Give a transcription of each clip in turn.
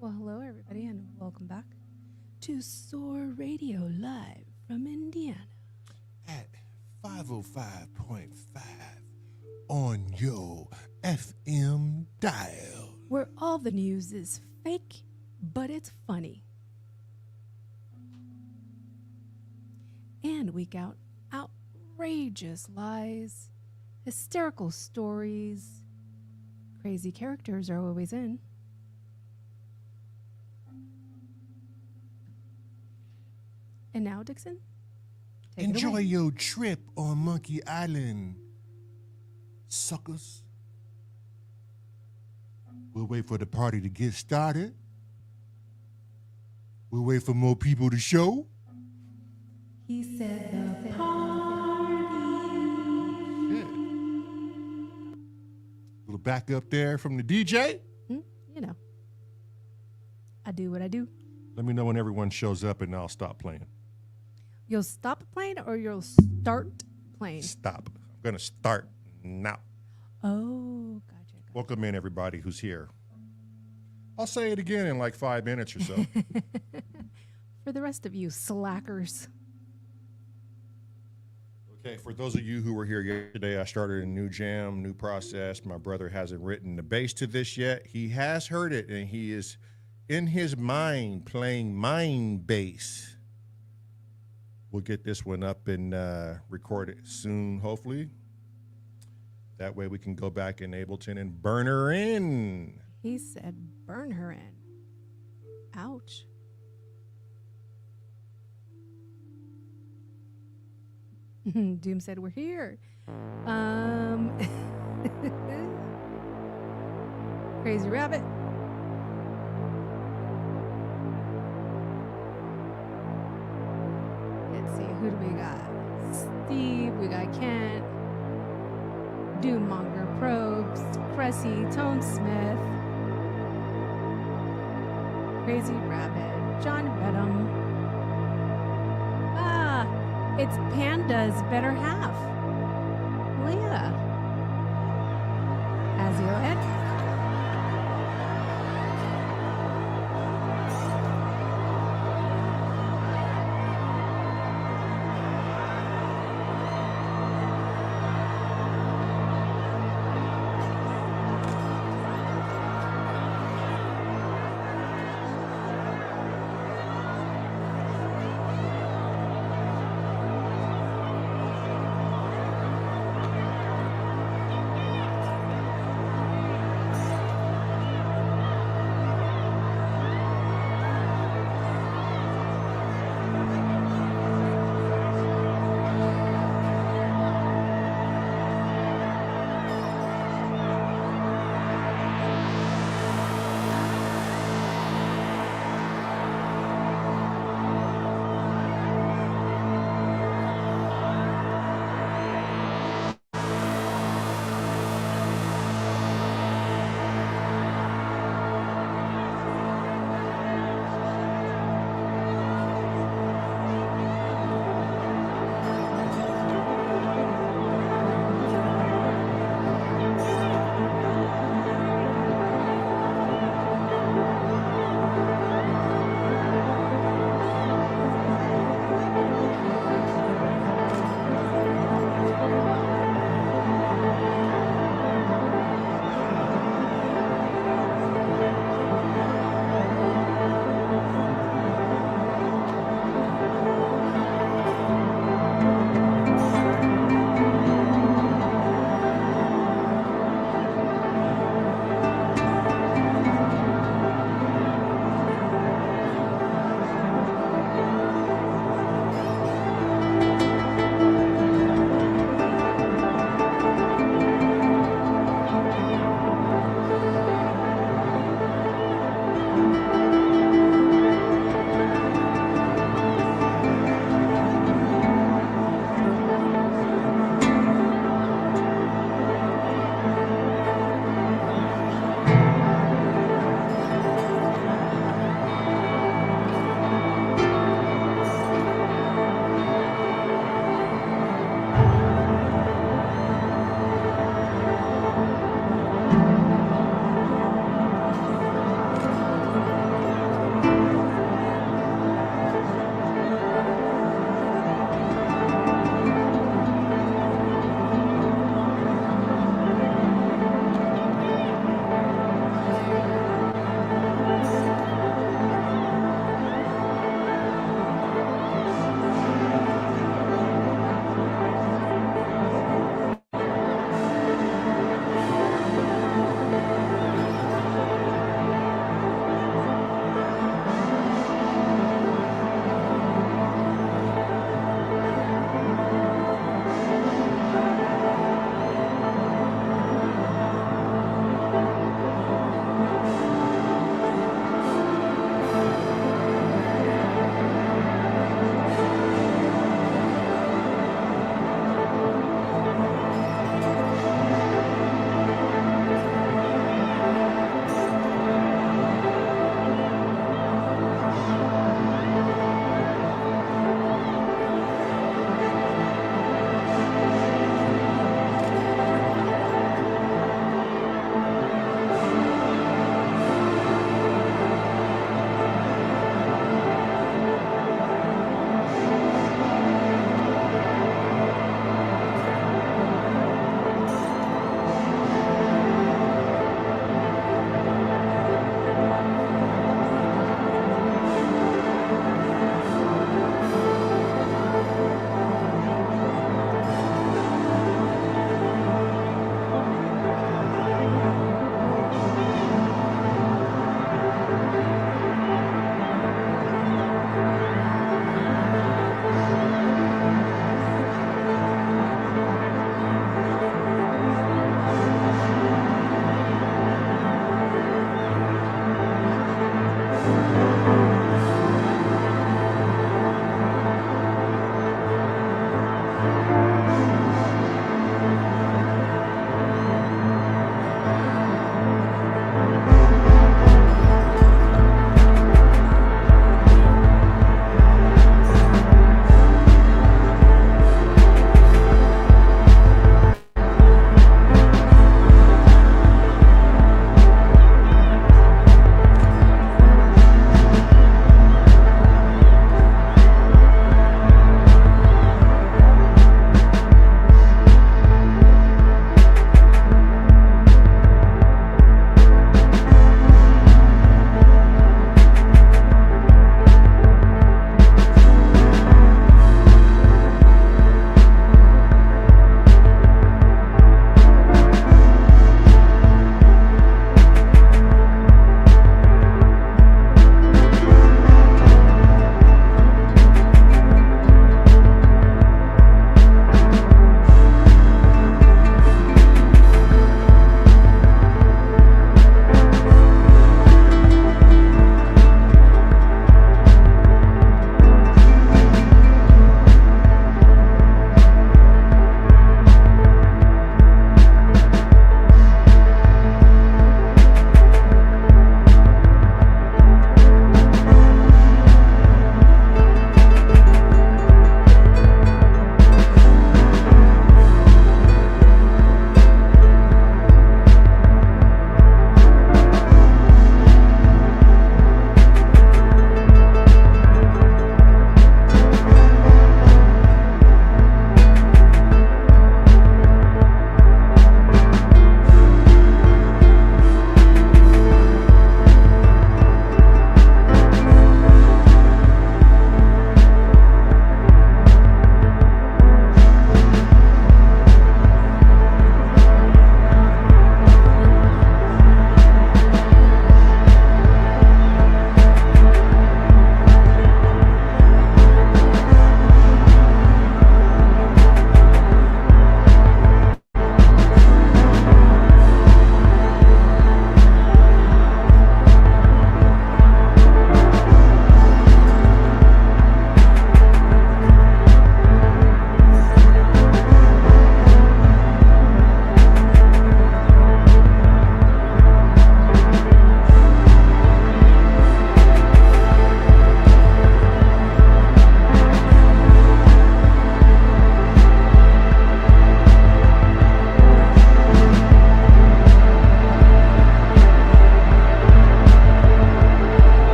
Well, hello, everybody, and welcome back to S.O.R Radio live from Indiana. At 505.5 on your FM dial. Where all the news is fake, but it's funny. And we got outrageous lies, hysterical stories, crazy characters are always in. And now, Dixon, take it Enjoy away. your trip on Monkey Island, suckers. We'll wait for the party to get started. We'll wait for more people to show. He said the party. Yeah. Little backup there from the DJ. You know, I do what I do. Let me know when everyone shows up and I'll stop playing. You'll stop playing or you'll start playing? Stop. I'm going to start now. Oh, gotcha. Welcome in everybody who's here. I'll say it again in like 5 minutes or so. For the rest of you slackers. Okay, for those of you who were here yesterday, I started a new jam, new process. My brother hasn't written the bass to this yet. He has heard it, and he is in his mind playing mind bass. We'll get this one up and record it soon, hopefully. That way we can go back in Ableton and burn her in. He said burn her in. Ouch. Doom said we're here. Crazy Rabbit. Let's see, who do we got? Steve, we got Kent, Doommonger Probes, Cressy, Tone Smith, Crazy Rabbit, John Redham. It's Panda's better half, Leah. Azilhead.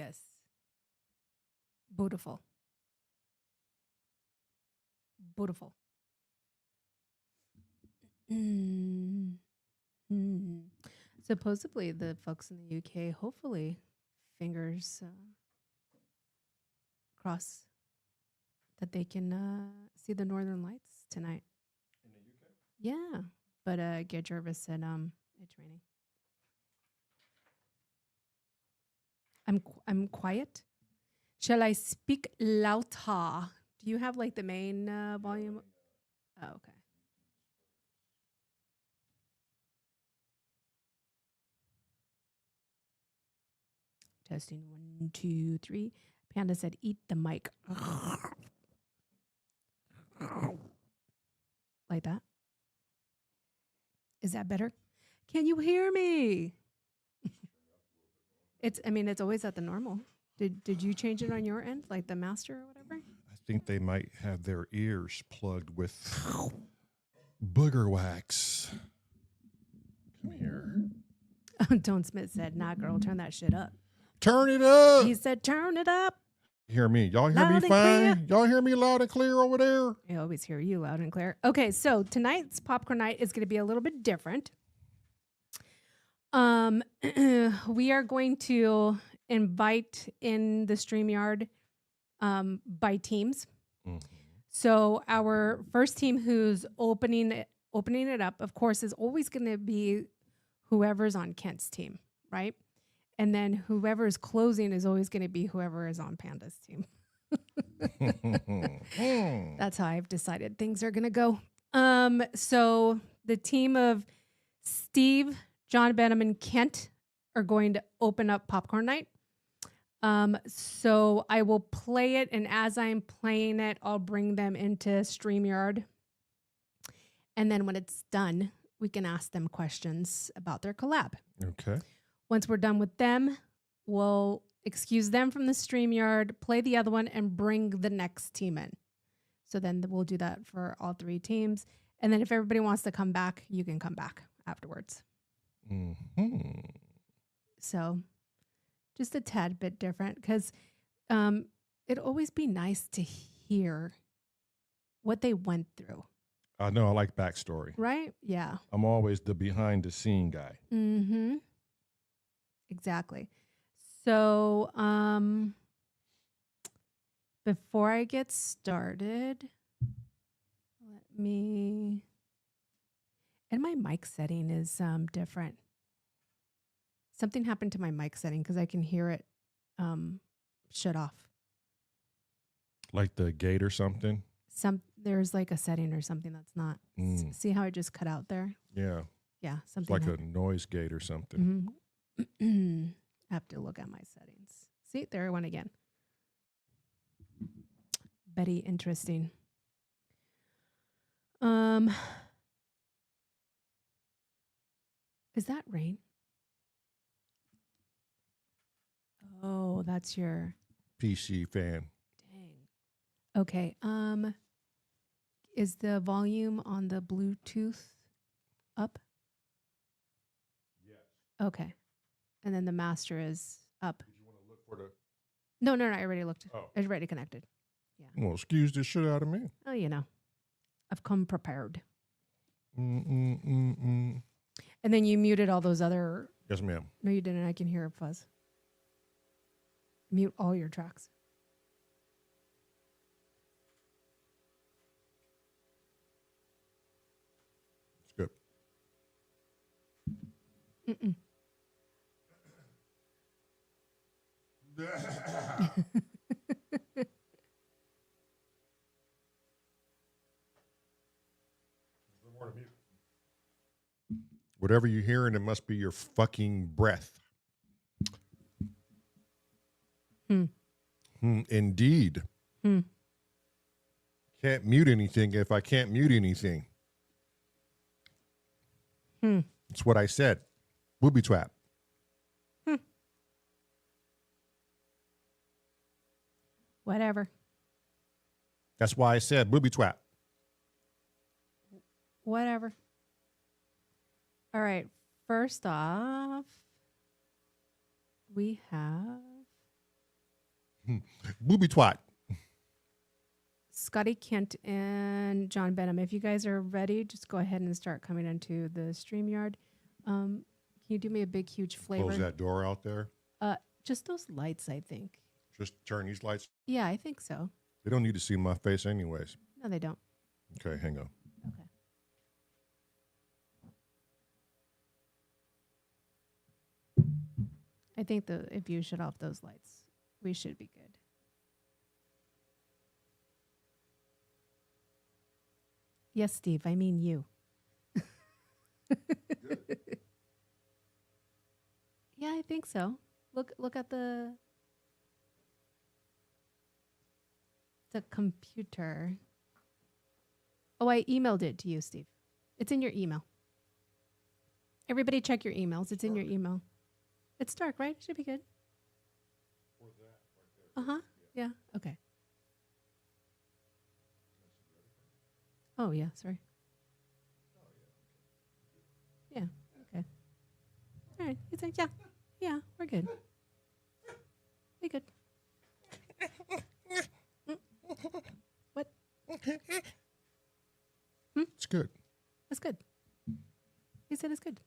Yes. Beautiful. Beautiful. Mm. Mm. Supposedly, the folks in the UK, hopefully, fingers crossed that they can see the Northern Lights tonight. In the UK? Yeah, but Gary Jervis said it's raining. I'm quiet. Shall I speak louder? Do you have like the main volume? Oh, okay. Testing 1, 2, 3. Panda said, "Eat the mic." Like that. Is that better? Can you hear me? It's always at the normal. Did you change it on your end, like the master or whatever? I think they might have their ears plugged with booger wax. Come here. Tone Smith said, "Nah, girl, turn that shit up." Turn it up. He said, "Turn it up." Hear me. Y'all hear Loud me and fine? Y'all hear me loud and clear over there? I always hear you loud and clear. Okay, so tonight's popcorn night is going to be a little bit different. We are going to invite in the Streamyard by teams. Mm-hmm. So our first team who's opening it up, of course, is always going to be whoever's on Kent's team, right? And then whoever is closing is always going to be whoever is on Panda's team. That's how I've decided things are going to go. So the team of Steve, John Benham, and Kent are going to open up popcorn night. So I will play it, and as I'm playing it, I'll bring them into StreamYard. And then when it's done, we can ask them questions about their collab. Okay. Once we're done with them, we'll excuse them from the StreamYard, play the other one, and bring the next team in. So then we'll do that for all three teams. And then if everybody wants to come back, you can come back afterwards. Mm-hmm. So just a tad bit different because it'd always be nice to hear what they went through. I know. I like backstory. Right? Yeah. I'm always the behind the scene guy. Mm-hmm. Exactly. So before I get started, and my mic setting is different. Something happened to my mic setting because I can hear it shut off. Like the gate or something? There's like a setting or something that's not. See how it just cut out there? Yeah. Yeah, It's something like a noise gate or something. Mm-hmm. I have to look at my settings. See, there I went again. Betty, interesting. Is that rain? Oh, that's your PC fan. dang. Okay. Is the volume on the Bluetooth up? Yes. Okay. And then the master is up. Did you want to look for the... No, I already looked. Oh. It's already connected. Well, excuse the shit out of me. Oh, I've come prepared. Mm-mm-mm-mm. And then you muted all those other... Yes, ma'am. No, you didn't. I can hear a fuzz. Mute all your tracks. It's good. Mm-mm. Whatever you're hearing, it must be your fucking breath. Indeed. Can't mute anything if I can't mute anything. That's what I said. Booby trap. Whatever. That's why I said booby trap. Whatever. All right. First off, we have Booby twat. Scotty Kent and John Benham. If you guys are ready, just go ahead and start coming into the StreamYard. Can you do me a big, huge flavor? Close that door out there. Just those lights, I think. Just turn these lights. Yeah, I think so. They don't need to see my face anyways. No, they don't. Okay, hang on. Okay. I think if you shut off those lights, we should be good. Yes, Steve, I mean you. Yeah, I think so. Look at the computer. Oh, I emailed it to you, Steve. It's in your email. Everybody check your emails. It's in your email. It's dark, right? It should be good. Uh-huh. Yeah. Okay. Oh, yeah. Sorry. Yeah. Okay. All right. He's like, yeah. Yeah, we're good. We good. What? It's good. That's good. He said it's good.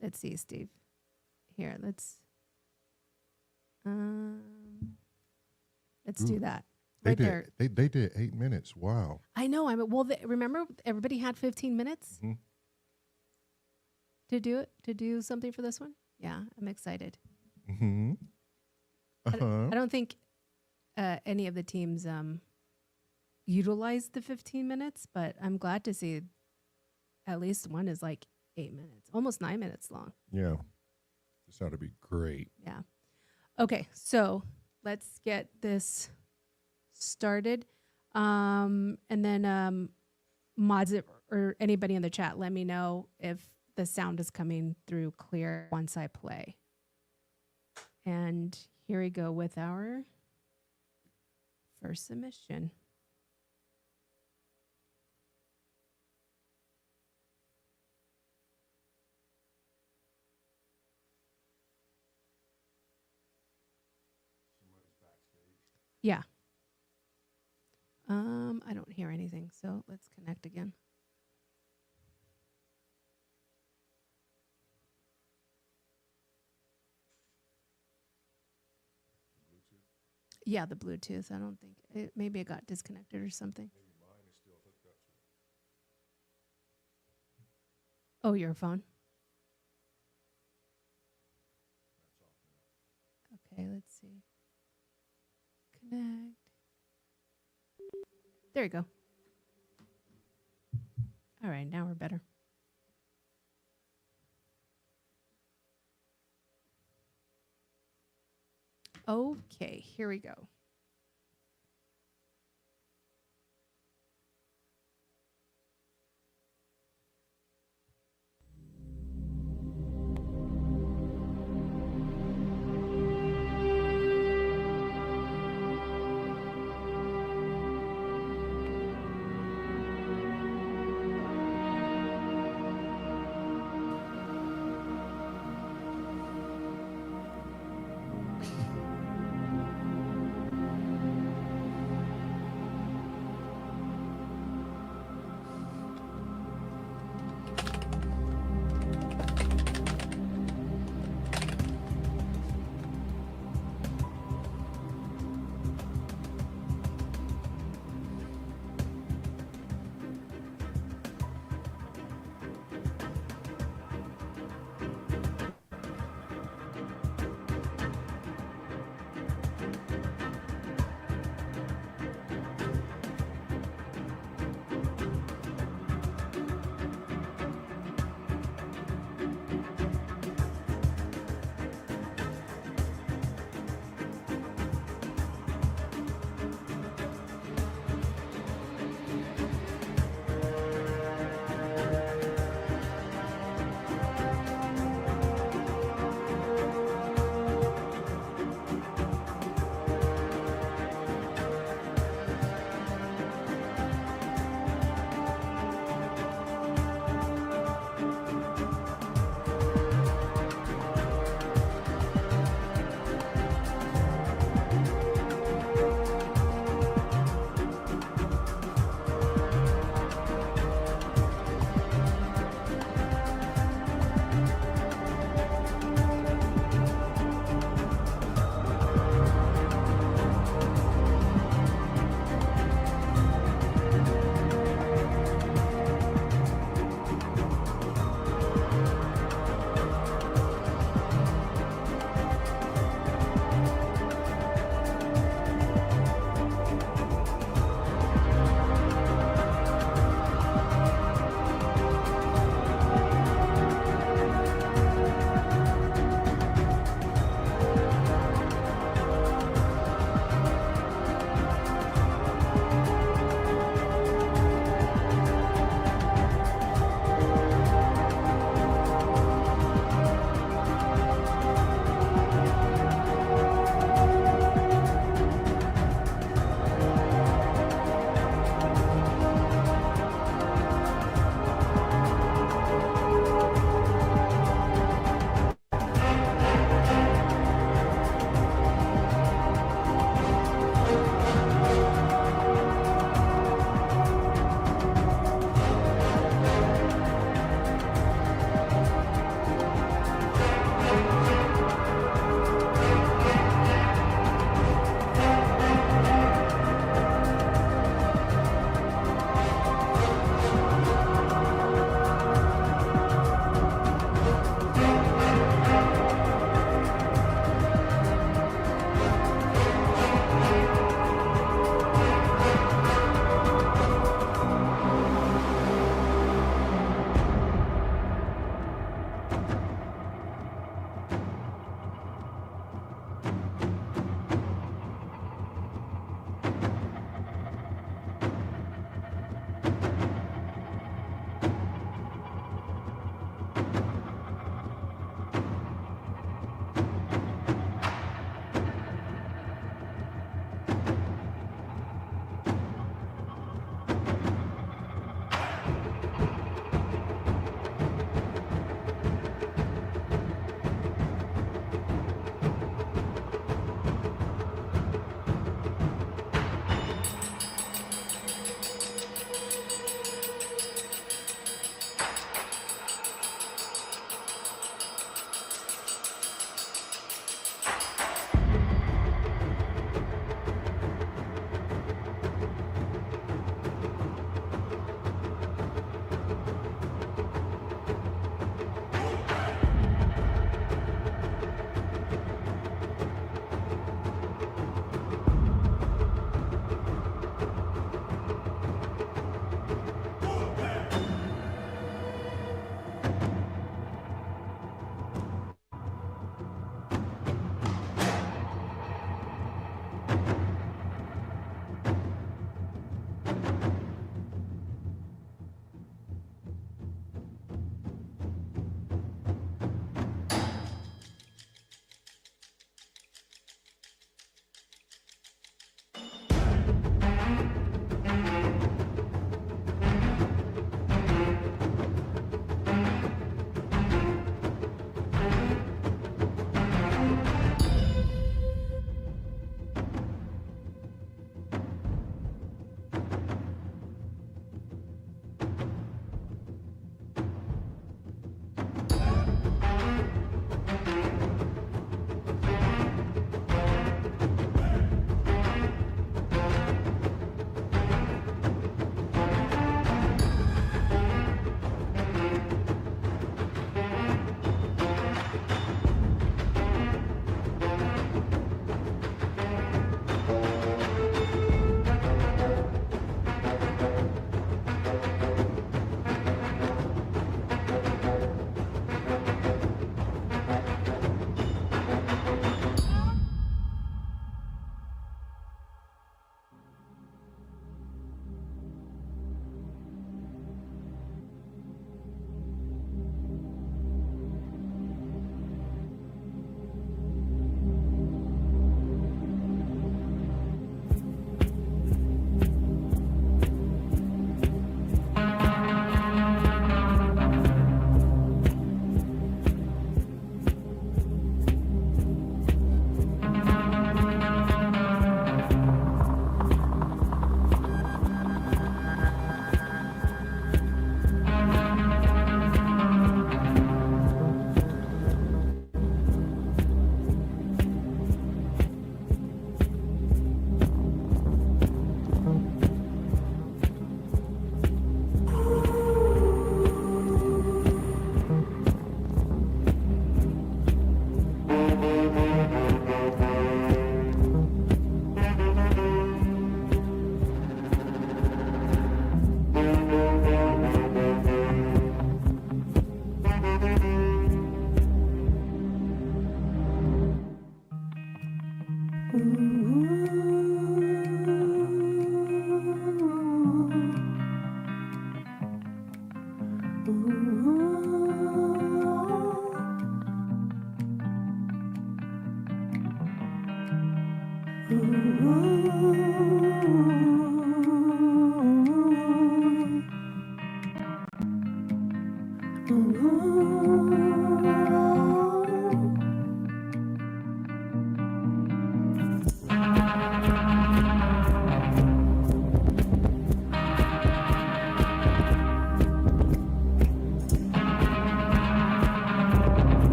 Let's see, Steve. Here, let's do that. Right there. They did 8 minutes. Wow. I know. Remember remember everybody had 15 minutes to do it, to do something for this one? Yeah, I'm excited. Mm-hmm. Uh-huh. I don't think any of the teams utilized the 15 minutes, but I'm glad to see at least one is like 8 minutes, almost 9 minutes long. Yeah. This ought to be great. Yeah. Okay, so let's get this started. And then mods or anybody in the chat, let me know if the sound is coming through clear once I play. And here we go with our first submission. Yeah. I don't hear anything, so let's connect again. Yeah, the Bluetooth. I don't think maybe it got disconnected or something. Maybe mine is still hooked up to. Oh, your phone. Okay, let's see. Connect. There you go. All right, now we're better. Okay, here we go.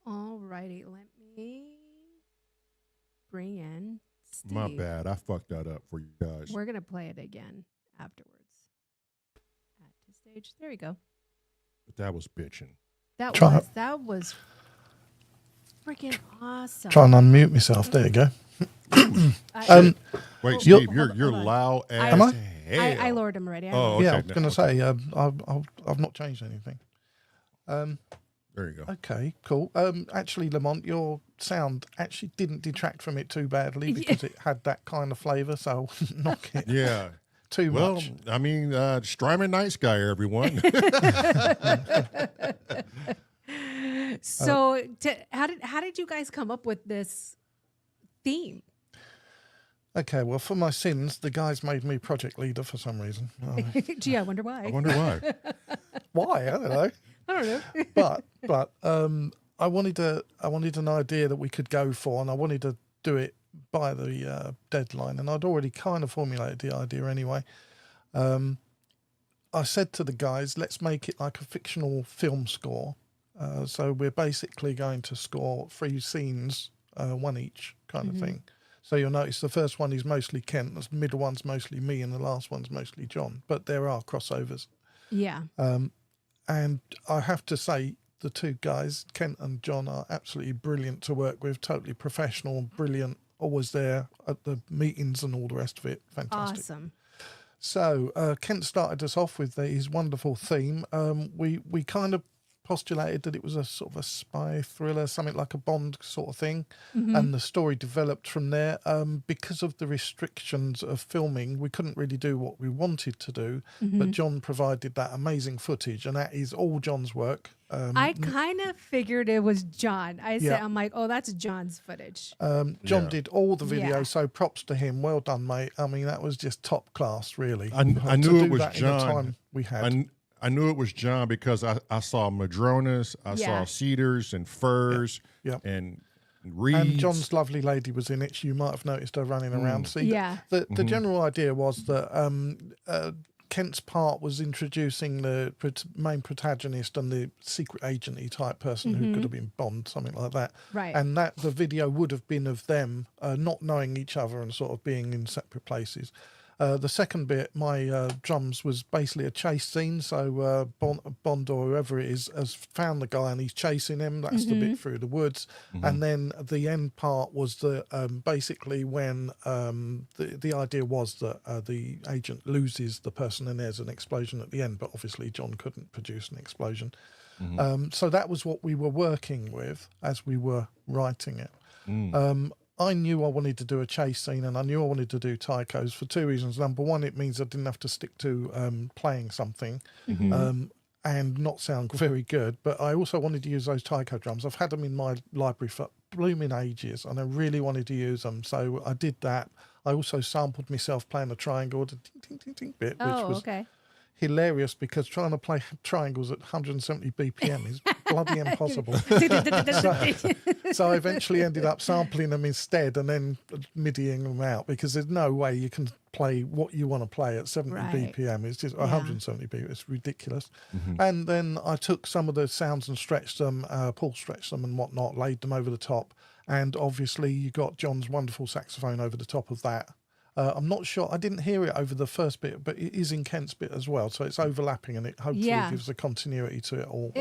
Alrighty, let me bring in Steve. My bad. I fucked that up for you guys. We're gonna play it again afterwards. Add to stage. There you go. But that was bitching. That was freaking awesome. Try and unmute myself. There you go. Wait, Oh, Steve, hold you're on. loud as Am I? hell. I lowered him already. Oh, okay. Yeah, I was going to say I've not changed anything. There you go. Okay, cool. Actually, Lamont, your sound actually didn't detract from it too badly because it had that kind of flavour. So I'll knock it Yeah. too Well, much. I mean, Strymon Night Sky, everyone. So, how did you guys come up with this theme? Okay, well, for my sins, the guys made me project leader for some reason. Gee, I wonder why. I wonder why. Why? I don't know. I don't know. but I wanted an idea that we could go for, and I wanted to do it by the deadline. And I'd already kind of formulated the idea anyway. I said to the guys, let's make it like a fictional film score. So we're basically going to score 3 scenes, one each kind of thing. So you'll notice the first one is mostly Kent, the middle one's mostly me, and the last one's mostly John. But there are crossovers. Yeah. And I have to say, the 2 guys, Kent and John, are absolutely brilliant to work with, totally professional, brilliant, always there at the meetings and all the rest of it. Fantastic. Awesome. So Kent started us off with his wonderful theme. We kind of postulated that it was a sort of a spy thriller, something like a Bond sort of thing, and the story developed from there. Because of the restrictions of filming, we couldn't really do what we wanted to do, but John provided that amazing footage, and that is all John's work. I kind of figured it was John. Yeah. I'm like, oh, that's John's footage. John did all the video, Yeah. so props to him. Well done, mate. I mean, that was just top class, really. I To knew do it was that in the John. time we had. I knew it was John because I saw madronas, I Yeah. saw cedars and firs Yep. and reeds. And John's lovely lady was in it. You might have noticed her running around. See, Yeah. the general idea was that Kent's part was introducing the main protagonist and the secret agent-y type person who could have been Bond, something like that. Right. And that the video would have been of them not knowing each other and sort of being in separate places. The second bit, my drums, was basically a chase scene. So Bond or whoever it is has found the guy and he's chasing him. That's the bit through the woods. And then the end part was the basically when the idea was that the agent loses the person and there's an explosion at the end. But obviously John couldn't produce an explosion. So that was what we were working with as we were writing it. I knew I wanted to do a chase scene and I knew I wanted to do taikos for 2 reasons. Number one, it means I didn't have to stick to playing something and not sound very good. But I also wanted to use those taiko drums. I've had them in my library for blooming ages and I really wanted to use them. So I did that. I also sampled myself playing the triangle, the ting, ting, ting, ting bit, which was okay. hilarious because trying to play triangles at 170 BPM is bloody impossible. So I eventually ended up sampling them instead and then MIDIing them out, because there's no way you can play what you want to play at 70 Right. BPM. It's just Yeah. 170 BPM. It's ridiculous. And then I took some of the sounds and stretched them, Paul stretched them and whatnot, laid them over the top. And obviously you got John's wonderful saxophone over the top of that. I'm not sure. I didn't hear it over the first bit, but it is in Kent's bit as well. So it's overlapping, and it hopefully Yeah. gives a continuity to it all.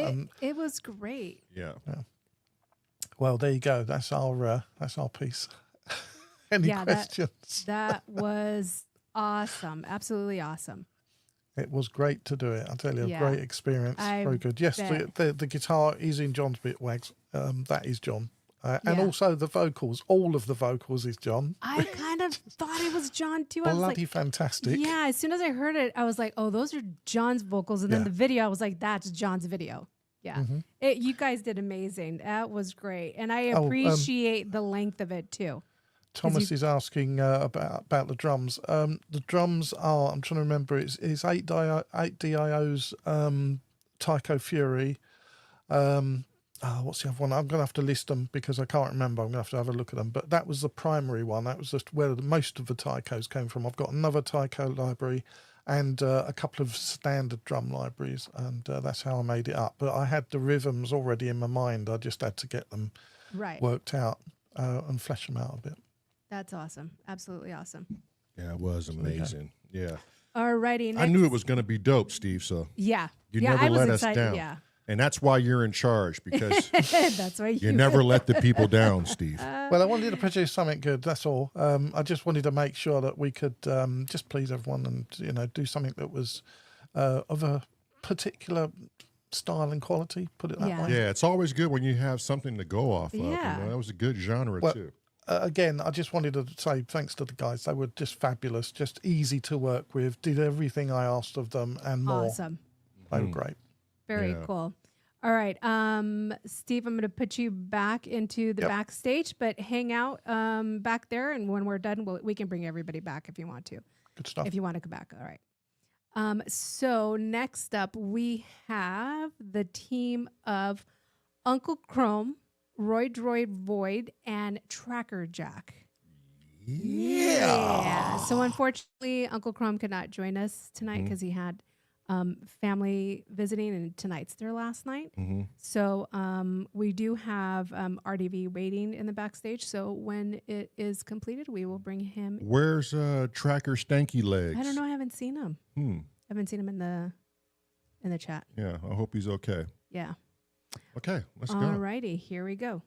It was great. Yeah. Well, there you go. That's our piece. Any Yeah, questions? That was awesome. Absolutely awesome. It was great to do it. I tell you, Yeah. great experience. I Very good. Yes, bet. the guitar is in John's bit, Wags. That is John. And Yeah. also the vocals. All of the vocals is John. I kind of thought it was John too. I was Bloody like, fantastic. yeah, as soon as I heard it, I was like, oh, those are John's vocals. And then Yeah. the video, I was like, that's John's video. Yeah. You guys did amazing. That was great. And I appreciate the length of it too. Thomas is asking about the drums. The drums are, I'm trying to remember, it's 8 DIO's Tycho Fury. What's the other one? I'm going to have to list them because I can't remember. I'm going to have a look at them. But that was the primary one. That was just where most of the Tychos came from. I've got another Tycho library and a couple of standard drum libraries, and that's how I made it up. But I had the rhythms already in my mind. I just had to get them worked out and flesh them out a bit. That's awesome. Absolutely awesome. Yeah, it was amazing. Yeah. All righty. I knew it was going to be dope, Steve. So Yeah. you yeah, never I was let excited. us down. Yeah. And that's why you're in charge, because That's why you never let the people down, Steve. Well, I wanted to produce something good. That's all. I just wanted to make sure that we could just please everyone and do something that was of a particular style and quality. Put it that Yeah. way. Yeah, it's always good when you have something to go off of. Yeah. That was a good genre Well, too. Again, I just wanted to say thanks to the guys. They were just fabulous, just easy to work with, did everything I asked of them and more. Awesome. They were great. Very Yeah. cool. All right. Steve, I'm going to put you back into the backstage, but hang out back there. And when we're done, we can bring everybody back if you want to. Good stuff. If you want to come back. All right. So next up, we have the team of Uncle Chrome, Roy Droid Void, and Tracker Jack. Yeah. So unfortunately, Uncle Chrome could not join us tonight because he had family visiting, and tonight's their last night. So we do have RDV waiting in the backstage. So when it is completed, we will bring him. Where's Tracker Stanky Legs? I don't know. I haven't seen him. I haven't seen him in the chat. Yeah, I hope he's okay. Yeah. Okay, let's go. All righty. Here we go.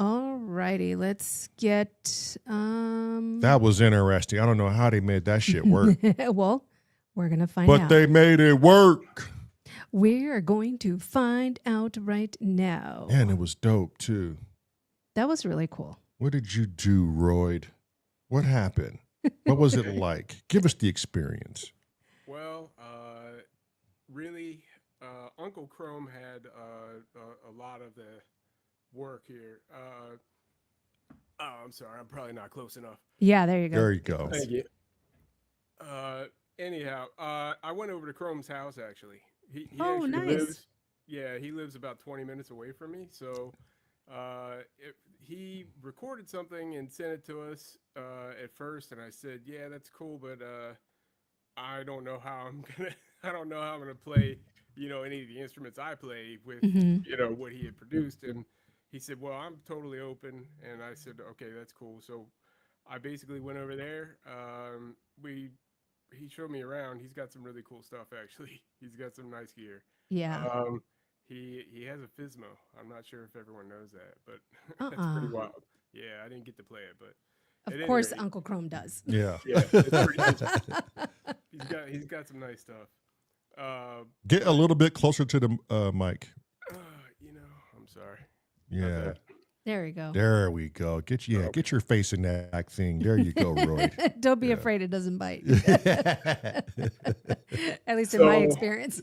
All righty, let's get That was interesting. I don't know how they made that shit work, well, we're gonna find but out. they made it work. We're going to find out right now. And it was dope too. That was really cool. What did you do, Royd? What happened? What was it like? Give us the experience. Well, really, Uncle Chrome had a lot of the work here. Oh, I'm sorry, I'm probably not close enough. Yeah, there you go. There you go. Thank you. Anyhow, I went over to Chrome's house actually. He Oh, actually nice. lives. Yeah, he lives about 20 minutes away from me. So, he recorded something and sent it to us at first, and I said, "Yeah, that's cool, but I don't know how I'm gonna. I don't know how I'm gonna play. Any of the instruments I play with. Mhm. What he had produced." And he said, "Well, I'm totally open." And I said, "Okay, that's cool." So I basically went over there. He showed me around. He's got some really cool stuff actually. He's got some nice gear. Yeah. He has a Fismo. I'm not sure if everyone knows that, but that's pretty wild. Yeah, I didn't get to play it, but Of at any course, rate, Uncle Chrome does. Yeah. yeah, he's got some nice stuff. Get a little bit closer to the mic. I'm sorry. Yeah. There you go. There we go. Get your face in that thing. There you go, Roy. Don't be afraid it doesn't bite. At least in my experience.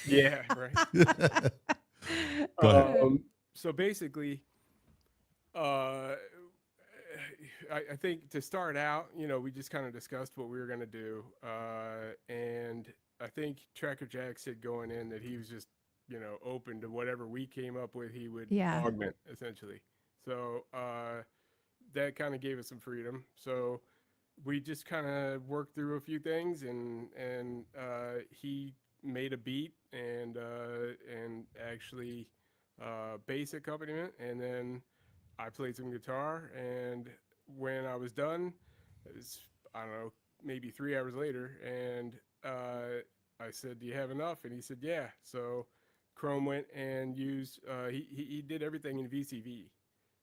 Yeah, right. Go ahead. So basically, I think to start out, we just kind of discussed what we were going to do. And I think Tracker Jack said going in that he was just, open to whatever we came up with, he would augment essentially. So that kind of gave us some freedom. So we just kind of worked through a few things, and he made a beat and actually bass accompaniment, and then I played some guitar. And when I was done, it was, I don't know, maybe 3 hours later, and I said, "Do you have enough?" And he said, "Yeah." So Chrome went and used he did everything in VCV.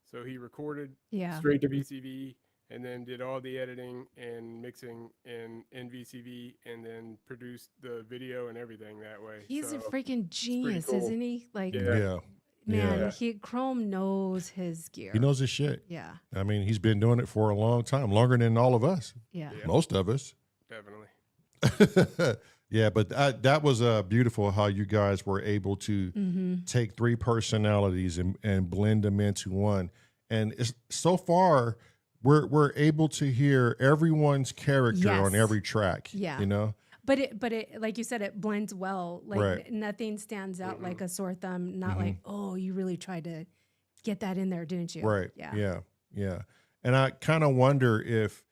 So he recorded straight to VCV, and then did all the editing and mixing in VCV, and then produced the video and everything that way. He's so a freaking genius, cool. isn't he? Like, Yeah. man, Chrome knows his gear. He knows his shit. Yeah. I mean, he's been doing it for a long time, longer than all of us. Yeah. Most of us. Definitely. Yeah, but that was beautiful how you guys were able to take three personalities and blend them into one. And so far, we're able to hear everyone's character on every track. Yeah. But it like you said, it blends well. Like nothing stands out like a sore thumb. Not like, oh, you really tried to get that in there, didn't you? Right. Yeah. Yeah. And I kind of wonder if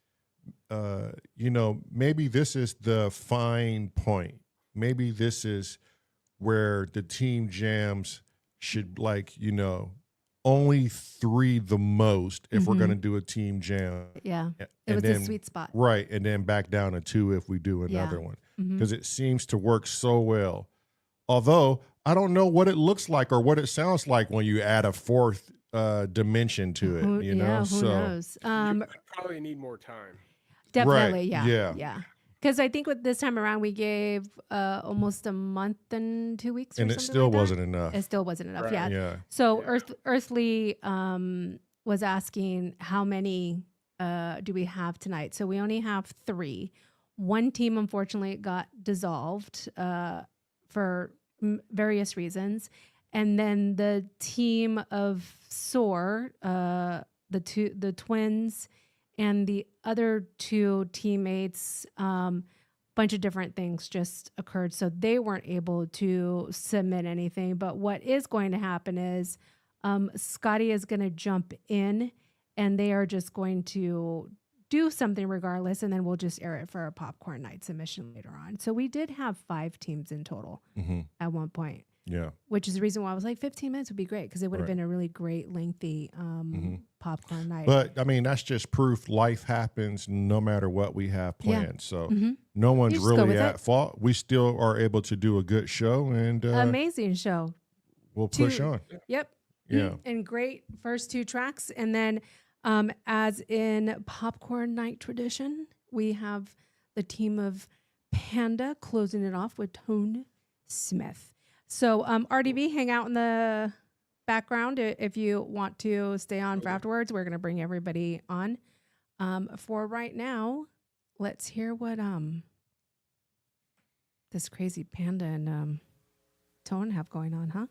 maybe this is the fine point. Maybe this is where the team jams should, only three the most if we're going to do a team jam. Yeah. It was a sweet spot. Right. And then back down to two if we do another one. Because it seems to work so well. Although I don't know what it looks like or what it sounds like when you add a fourth dimension to it. Who knows? You probably need more time. Definitely, Right, yeah. Because I think with this time around we gave almost a month and 2 weeks, and or it something still like that. wasn't enough. It still wasn't enough. Right. Yeah. So Earthly was asking how many do we have tonight? So we only have 3. One team unfortunately got dissolved for various reasons, and then the team of S.O.R, the twins. And the other 2 teammates, bunch of different things just occurred. So they weren't able to submit anything. But what is going to happen is Scotty is going to jump in, and they are just going to do something regardless. And then we'll just air it for a popcorn night submission later on. So we did have 5 teams in total at one point. Yeah. Which is the reason why I was like 15 minutes would be great, because it would have been a really great lengthy popcorn night. But I mean, that's just proof life happens no matter what we have planned. So no one's really at fault. We still are able to do a good show, and amazing show. we'll push on. Yep. Yeah. And great first 2 tracks. And then as in Popcorn Night tradition, we have the team of Panda closing it off with Tone Smith. So RDB, hang out in the background if you want to stay on for afterwards. We're going to bring everybody on. For right now, let's hear what this crazy Panda and Tone have going on, huh?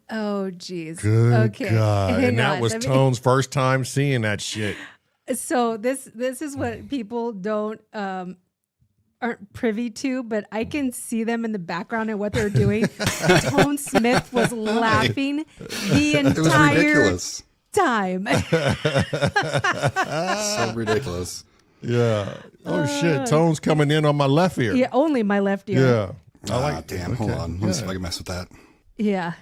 Oh, geez. Good Okay. God. Hang And that on, was let me- Tone's first time seeing that shit. So this is what people don't aren't privy to, but I can see them in the background and what they're doing. Tone Smith was laughing the It was entire ridiculous. time. So ridiculous. Yeah. Oh, shit. Tone's coming in on my left ear. Yeah, only my left ear. Yeah. Damn. Hold on. Let me see if I can mess with that. Yeah.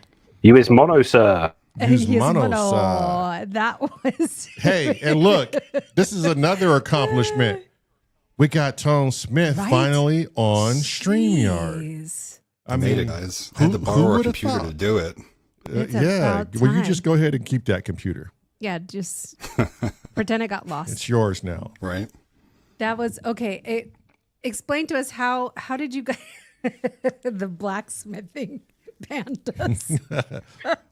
You is mono, sir. Use Yes, mono mono. side. That was Hey, and look, this is another accomplishment. We got Tone Smith Right? finally on StreamYard. Jeez. I Made mean, it, guys. I had to who borrow our would've computer thought? to do it. It's yeah. about Well, you time. just go ahead and keep that computer. Yeah, just pretend it got lost. It's yours now. Right? That was okay. Explain to us how did you guys the blacksmithing pandas?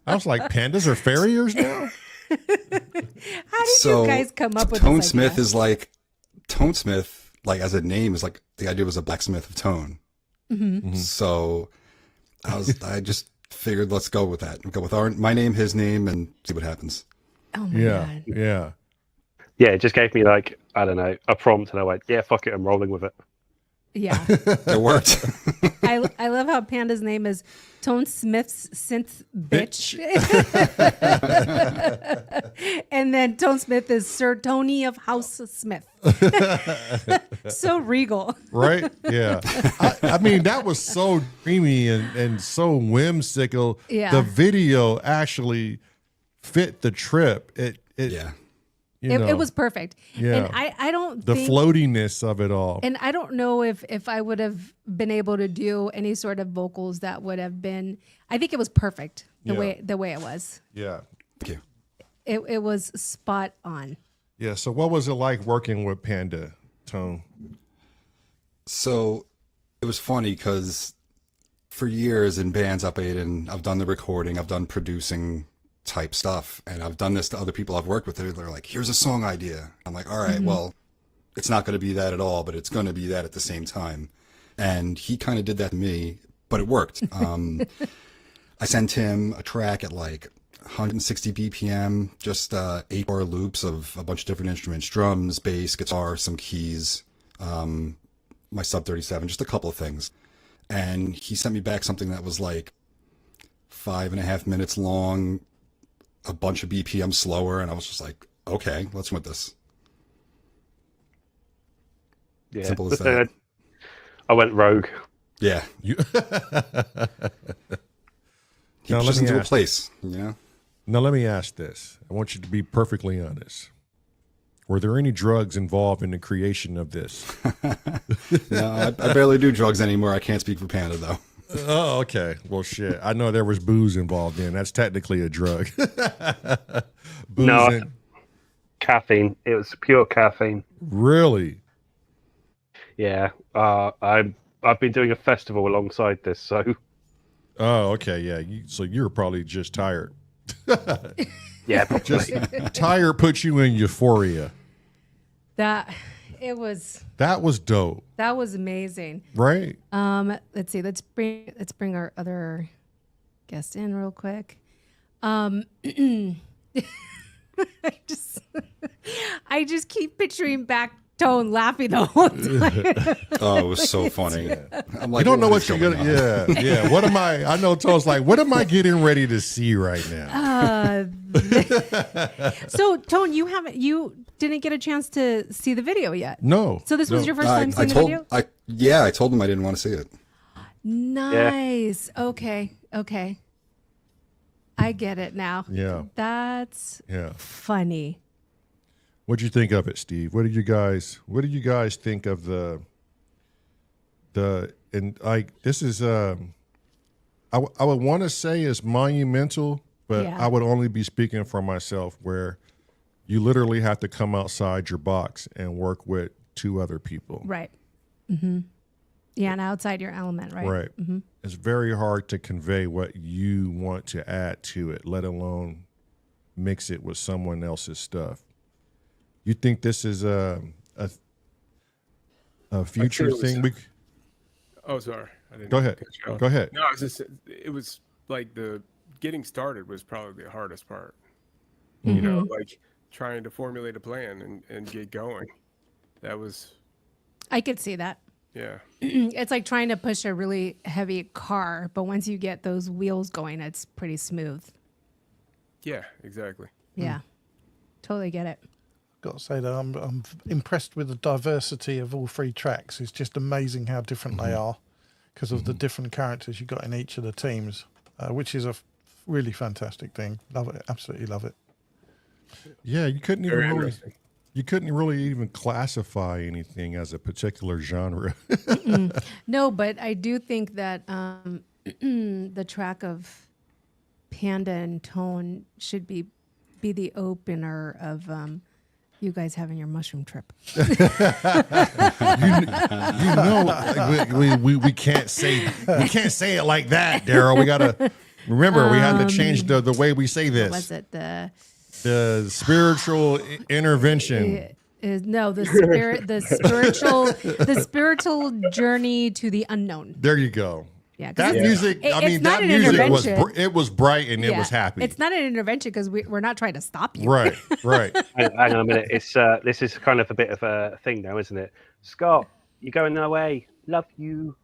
I was like, pandas are farriers now? How did So you guys come up with Tone this Smith idea? is like Tone Smith, like as a name, is like the idea was a blacksmith of tone. Mm-hmm. So I just figured let's go with that. We'll go with my name, his name, and see what happens. Oh my Yeah. god. Yeah. Yeah, it just gave me like, I don't know, a prompt, and I went, yeah, fuck it, I'm rolling with it. Yeah. It worked. I love how Panda's name is Tone Smith's synth bitch. And then Tone Smith is Sir Tony of House Smith. So regal. Right? Yeah. I mean, that was so dreamy and so whimsical. Yeah. The video actually fit the trip. Yeah. You know, It was perfect. Yeah. And I don't the think floatiness of it all. and I don't know if I would have been able to do any sort of vocals that would have been. I think it was perfect the Yeah. way it was. Yeah. Thank you. It was spot on. Yeah. So what was it like working with Panda, Tone? So it was funny because for years in bands I've played in, I've done the recording, I've done producing type stuff, and I've done this to other people I've worked with. They're like, here's a song idea. I'm like, all right, well, it's not going to be that at all, but it's going to be that at the same time. And he kind of did that to me, but it worked. I sent him a track at like 160 BPM, just 8-bar loops of a bunch of different instruments, drums, bass, guitar, some keys, my sub 37, just a couple of things. And he sent me back something that was like 5.5 minutes long, a bunch of BPM slower, and I was just like, okay, let's with this. Yeah. Simple as But then that. I went rogue. Yeah. You He Now, pushed let us me into a ask- place, you know? Now let me ask this. I want you to be perfectly honest. Were there any drugs involved in the creation of this? No, I barely do drugs anymore. I can't speak for Panda, though. Oh, okay. Well, shit. I know there was booze involved in. That's technically a drug. Booze No. and- Caffeine. It was pure caffeine. really? Yeah. I've been doing a festival alongside this, so Oh, okay. Yeah. So you were probably just tired. yeah, probably. Just tired puts you in euphoria. That That was dope, was amazing. right? Let's see. Let's bring our other guest in real quick. I just keep picturing back Tone laughing the whole time. Oh, it was so funny. I'm like, You don't know what is you're going gonna. on? Yeah, yeah. What am I know Tone's like, what am I getting ready to see right now? So Tone, you didn't get a chance to see the video yet. No. So this was no. your first time seeing the video? I told him I didn't want to see it. Nice. Okay. I get it now. Yeah. That's Yeah. funny. What'd you think of it, Steve? What did you guys think of the and like this is I would want to say is monumental, but Yeah. I would only be speaking for myself where you literally have to come outside your box and work with 2 other people. Right. Mm-hmm. Yeah, and outside your element, right? Right. Mm-hmm. It's very hard to convey what you want to add to it, let alone mix it with someone else's stuff. You think this is a future it was- thing? Oh, sorry. I didn't Go ahead. cut you off. Go ahead. No, it was like the getting started was probably the hardest part. Mm-hmm. You know, like trying to formulate a plan and get going. That was. I could see that. Yeah. It's like trying to push a really heavy car, but once you get those wheels going, it's pretty smooth. Yeah, exactly. Yeah. Totally get it. Got to say that I'm impressed with the diversity of all 3 tracks. It's just amazing how different they are because of the different characters you got in each of the teams, which is a really fantastic thing. Love it, absolutely love it. Yeah, you couldn't Very even really, interesting. you couldn't really even classify anything as a particular genre. No, but I do think that the track of Panda and Tone should be the opener of you guys having your mushroom trip. you know, we can't say it like that, Daryl. We gotta remember we have to change the way we say this. What was it? The spiritual intervention. No, the spiritual journey to the unknown. There you go. Yeah, That music. I mean, that music was bright and it was happy. It's not an intervention because we're not trying to stop you. Right, right. Hang on a minute. It's this is kind of a bit of a thing now, isn't it? Scott, you're going our way. Love you.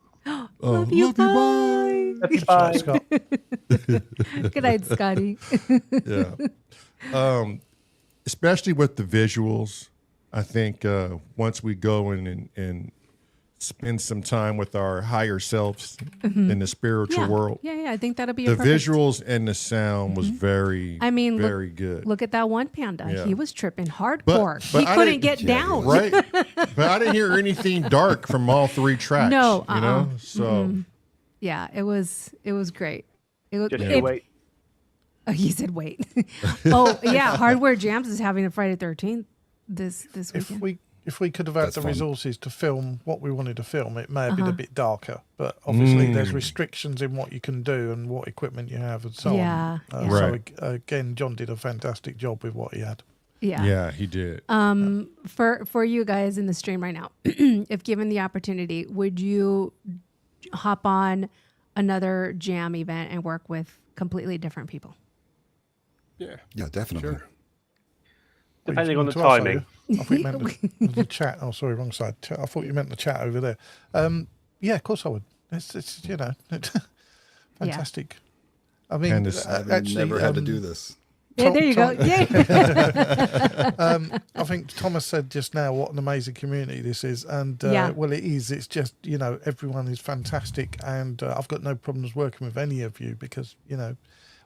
Love you, bye. Love you, bye. Scott. Good night, Scotty. Yeah. Especially with the visuals, I think once we go and spend some time with our higher selves in the spiritual world. Yeah, I think that'll be The perfect. visuals and the sound was very, very good. Look at that one panda. Yeah. He was tripping hardcore. But He I couldn't didn't- get down. Right. But I didn't hear anything dark from all 3 tracks. No, you know? So Yeah, it was great. It was. Just you wait. Oh, he said wait. Oh yeah, Hardware Jams is having a Friday 13th this weekend. If we could have had That's the fun. resources to film what we wanted to film, it may have been a bit darker. But obviously, there's restrictions in what you can do and what equipment you have and so Yeah, on. yeah. So Right. again, John did a fantastic job with what he had. Yeah. he did. For you guys in the stream right now, if given the opportunity, would you hop on another jam event and work with completely different people? Yeah. Yeah, definitely. Sure. Depending on the To us, are timing. you? I thought you meant the chat. Oh, sorry, wrong side. I thought you meant the chat over there. Yeah, of course I would. It's fantastic. I mean, And it's- I've actually, never had to do this. Yeah, there you go. Yeah. I think Thomas said just now what an amazing community this is, and Yeah. well, it is. It's just everyone is fantastic, and I've got no problems working with any of you because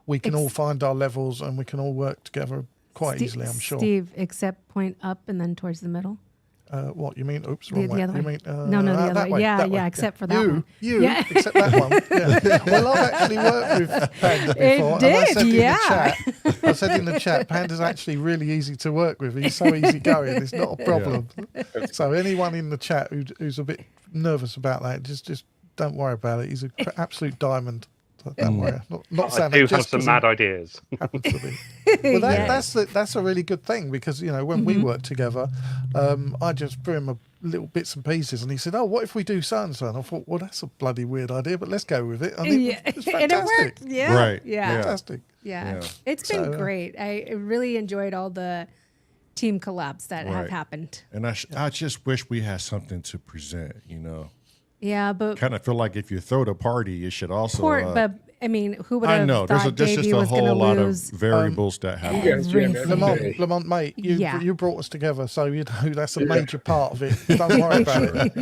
we can all find our levels and we can all work together quite easily. I'm sure. Steve, except point up and then towards the middle. What you mean? Oops, The wrong way. other You way. mean No, the that other way. that Yeah, except for that you, one. You, Yeah. except that one. Yeah. Well, I've actually worked with Panda before. and I did, said yeah. I said in the chat, Panda's actually really easy to work with. He's so easy going. It's not a problem. So anyone in the chat who's a bit nervous about that, just don't worry about it. He's an absolute diamond. So don't worry. Not I saying do that just have some 'cause mad he ideas. happens to be. Well, that's a really good thing because when we worked together, I just threw him a little bits and pieces, and he said, "Oh, what if we do so and so?" And I thought, "Well, that's a bloody weird idea, but let's go with it." And it was and fantastic. it worked. Yeah. Right. Yeah. Fantastic. Yeah. Yeah. It's been So, great. I really enjoyed all the team collabs that have Right. happened. And I just wish we had something to present, Yeah, but Kind of feel like if you throw the party, it should also. but I mean, who would I have know there's thought just JV a was going to whole lot of lose? variables that happen. You guys jam Everything. every day. Lamont, mate, Yeah. you brought us together, so that's a major part of it. Don't worry about it.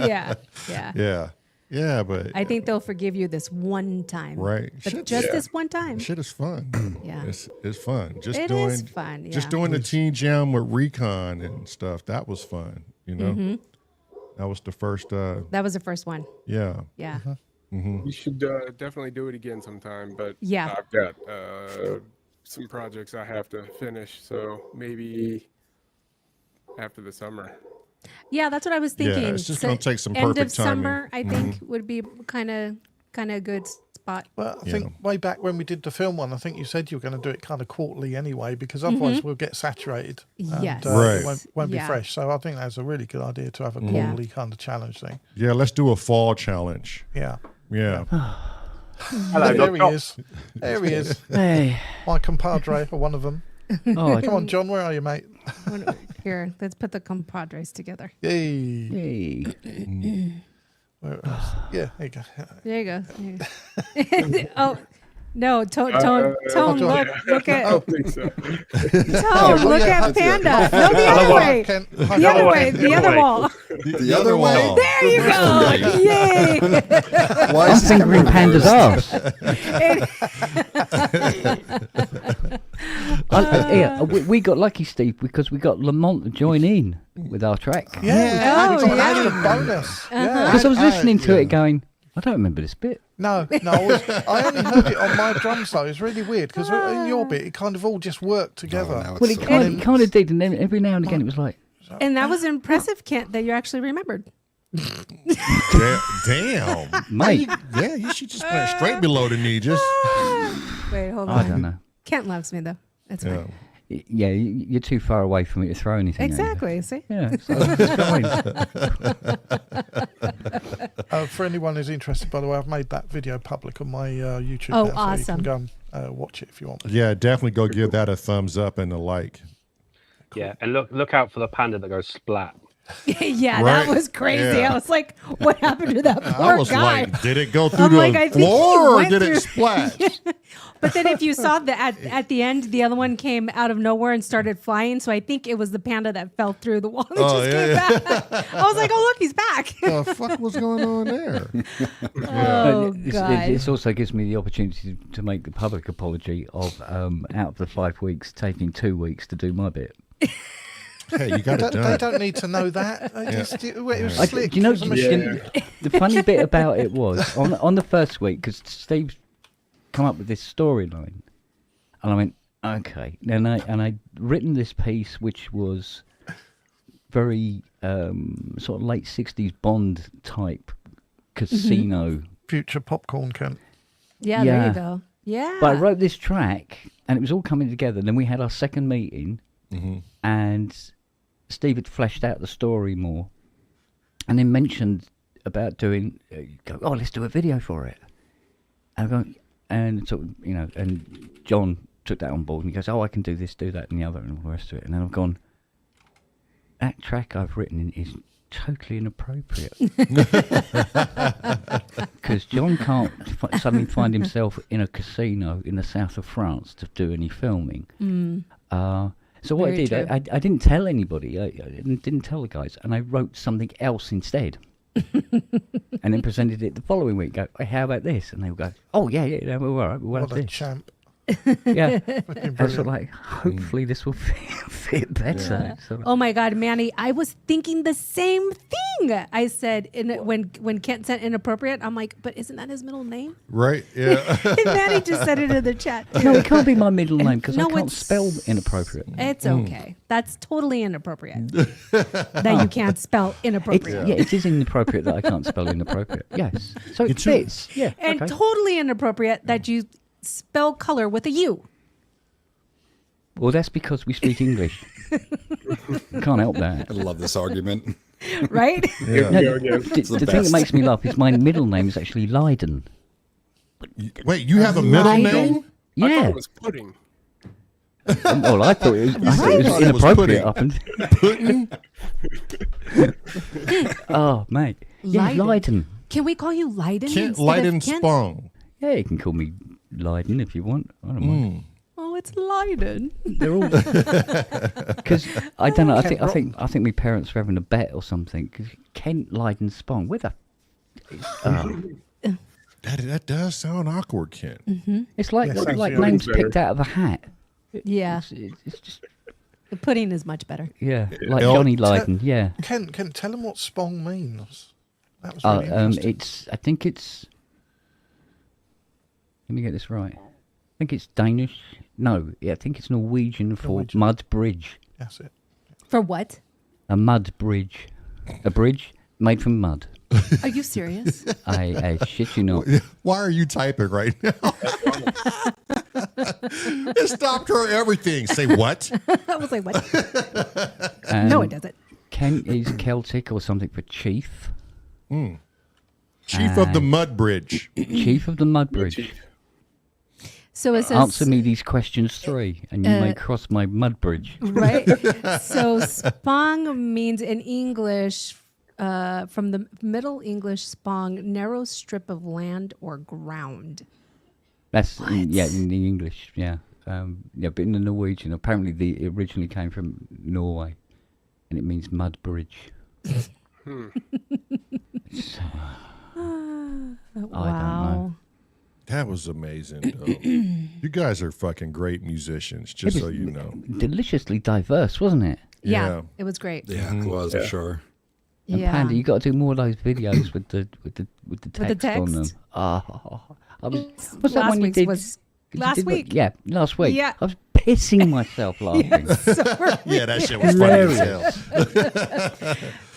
Yeah. Yeah, but I think they'll forgive you this one time. Right. But Shit, just yeah. this one time. shit is fun. Yeah. it's fun. Just It doing is fun. Yeah. just doing the team jam with Recon and stuff. That was fun. Mm-hmm. That was the first. That was the first one. Yeah. Yeah. We should definitely do it again sometime, but Yeah. I've got some projects I have to finish, so maybe after the summer. Yeah, that's what I was thinking. it's just gonna take some end of perfect timing. summer, I think, would be kind of a good spot. Well, I think way back when we did the film one, I think you said you were going to do it kind of quarterly anyway, because otherwise we'll get saturated. And, Yes. Right. It won't be Yeah. fresh. So I think that's a really good idea to have a quarterly kind of challenge thing. Yeah. Let's do a fall challenge. Yeah. Yeah. Hello, There he Doc. is. There he is. Hey. My compadre, or one of them. Oh, Come on, John, where are you, mate? Here, let's put the compadres together. Yay. hey. Where else? Yeah, there you go. There you go. There you go. Oh, no, Tone, look at, Oh, I think so. Tone, look at Panda. No, the other way. The other way, the other wall. The other way. There you go. Yay. Why I'm is this fingering Panda's ass. Yeah, we got lucky, Steve, because we got Lamonte to join in with our track. Yeah, we got an yeah. extra bonus. Yeah. Because I was listening to it going, I don't remember this bit. No, I only heard it on my drums though. It's really weird because in your bit, it kind of all just worked together. now Well, it's it so- kind of did, and then every now and again it was like, And that was impressive, Kent, that you actually remembered. Damn. mate, Yeah, you should just put it straight below the knee. Just Wait, hold I on. don't know. Kent loves me, though. That's yeah. fine. Yeah, you're too far away from me to throw anything. at you. Exactly. See? Yeah, so it's fine. For anyone who's interested, by the way, I've made that video public on my YouTube. Oh, now, so you awesome. can go and watch it if you want. Yeah, definitely go give that a thumbs up and a like. Yeah, and look out for the panda that goes splat. Yeah, Right. that was crazy. Yeah. I was like, what happened to that I poor was guy? like, did it go through I'm the like, I think he floor or went did through- it splash? But then if you saw at the end, the other one came out of nowhere and started flying. So I think it was the panda that fell through the wall and Oh, just yeah, came yeah. back. I was like, oh, look, he's back. The fuck was going on there? Oh, But God. It also gives me the opportunity to make the public apology of out of the 5 weeks, taking 2 weeks to do my bit. Hey, you got it They done. don't need to know that. They just, it was I- slick. do you know, It was a machine. the funny bit about it was on the first week, because Steve come up with this storyline, and I went, okay. And I'd written this piece, which was very sort of late 60s Bond type casino. Future popcorn, Kent. Yeah, there Yeah. you go. Yeah. But I wrote this track, and it was all coming together. And then we had our second meeting, and Steve had fleshed out the story more, and then mentioned about doing, oh, let's do a video for it. And I go, and so and John took that on board, and he goes, oh, I can do this, do that, and the other, and all the rest of it. And then I've gone, that track I've written is totally inappropriate. Because John can't suddenly find himself in a casino in the south of France to do any filming. So what Very I did, I didn't tell anybody. I didn't tell the guys, and I wrote something else instead. And then presented it the following week. Go, hey, how about this? And they would go, oh yeah, we're all right. We'll have What a this. champ. Yeah, Fucking I was sort brilliant. of like, hopefully this will fit better. Sort of- Oh my God, Manny, I was thinking the same thing. I said when Kent said inappropriate, I'm like, but isn't that his middle name? Right? Yeah. And Manny just said it in the chat. No, it can't be my middle name because No, I can't it's- spell inappropriate. It's okay. That's totally inappropriate. That you can't spell inappropriate. Yeah, it is inappropriate that I can't spell inappropriate. Yes. So it too. fits. Yeah. And okay. totally inappropriate that you spell color with a U. Well, that's because we speak English. Can't help that. I love this argument. Right? Yeah. No, Go again. the thing that makes me laugh is my middle name is actually Leiden. Wait, you have a middle Leiden? name? I thought Yeah. it was pudding. Well, I thought it was thought it was inappropriate pudding. up until. Oh, mate. Yeah, Leiden. Leiden. Can we call you Leiden? Kent instead of Leiden Kent? Spong. Yeah, you can call me Leiden if you want. I don't mind. Oh, it's Leiden. They're all because I don't know. I think my parents were having a bet or something. 'Cause Kent Leiden Spong. Where the? That does sound awkward, Kent. It's like Yes, like sounds names better. picked out of a hat. Yeah. It's just The pudding is much better. yeah, like El- Johnny Leiden. Yeah. Kent, tell them what spong means. That was really interesting. I think it's. Let me get this right. I think it's Danish. No, yeah, I think it's Norwegian for Norwegian. mud bridge. That's it. For what? A mud bridge. A bridge made from mud. Are you serious? I shit you not. Why are you typing right now? It stopped her everything. Say what? I was like, what? And No, it doesn't. Kent is Celtic or something for chief. Chief of the Mud Bridge. Chief of the Mud Bridge. So it says Answer me these questions 3, and you may cross my mud bridge. right. So spong means in English, from the Middle English spong, narrow strip of land or ground. That's in the English, yeah. But in the Norwegian, apparently it originally came from Norway, and it means mud bridge. So, I don't know. That was amazing, though. You guys are fucking great musicians, just so you know. Deliciously diverse, wasn't it? Yeah, it was great. Yeah, it was for sure. And Panda, you got to do more of those videos with the text on them. text? What's that one you did? Last week. Yeah, last week. Yeah. I was pissing myself laughing. Yeah, that shit was funny as hell.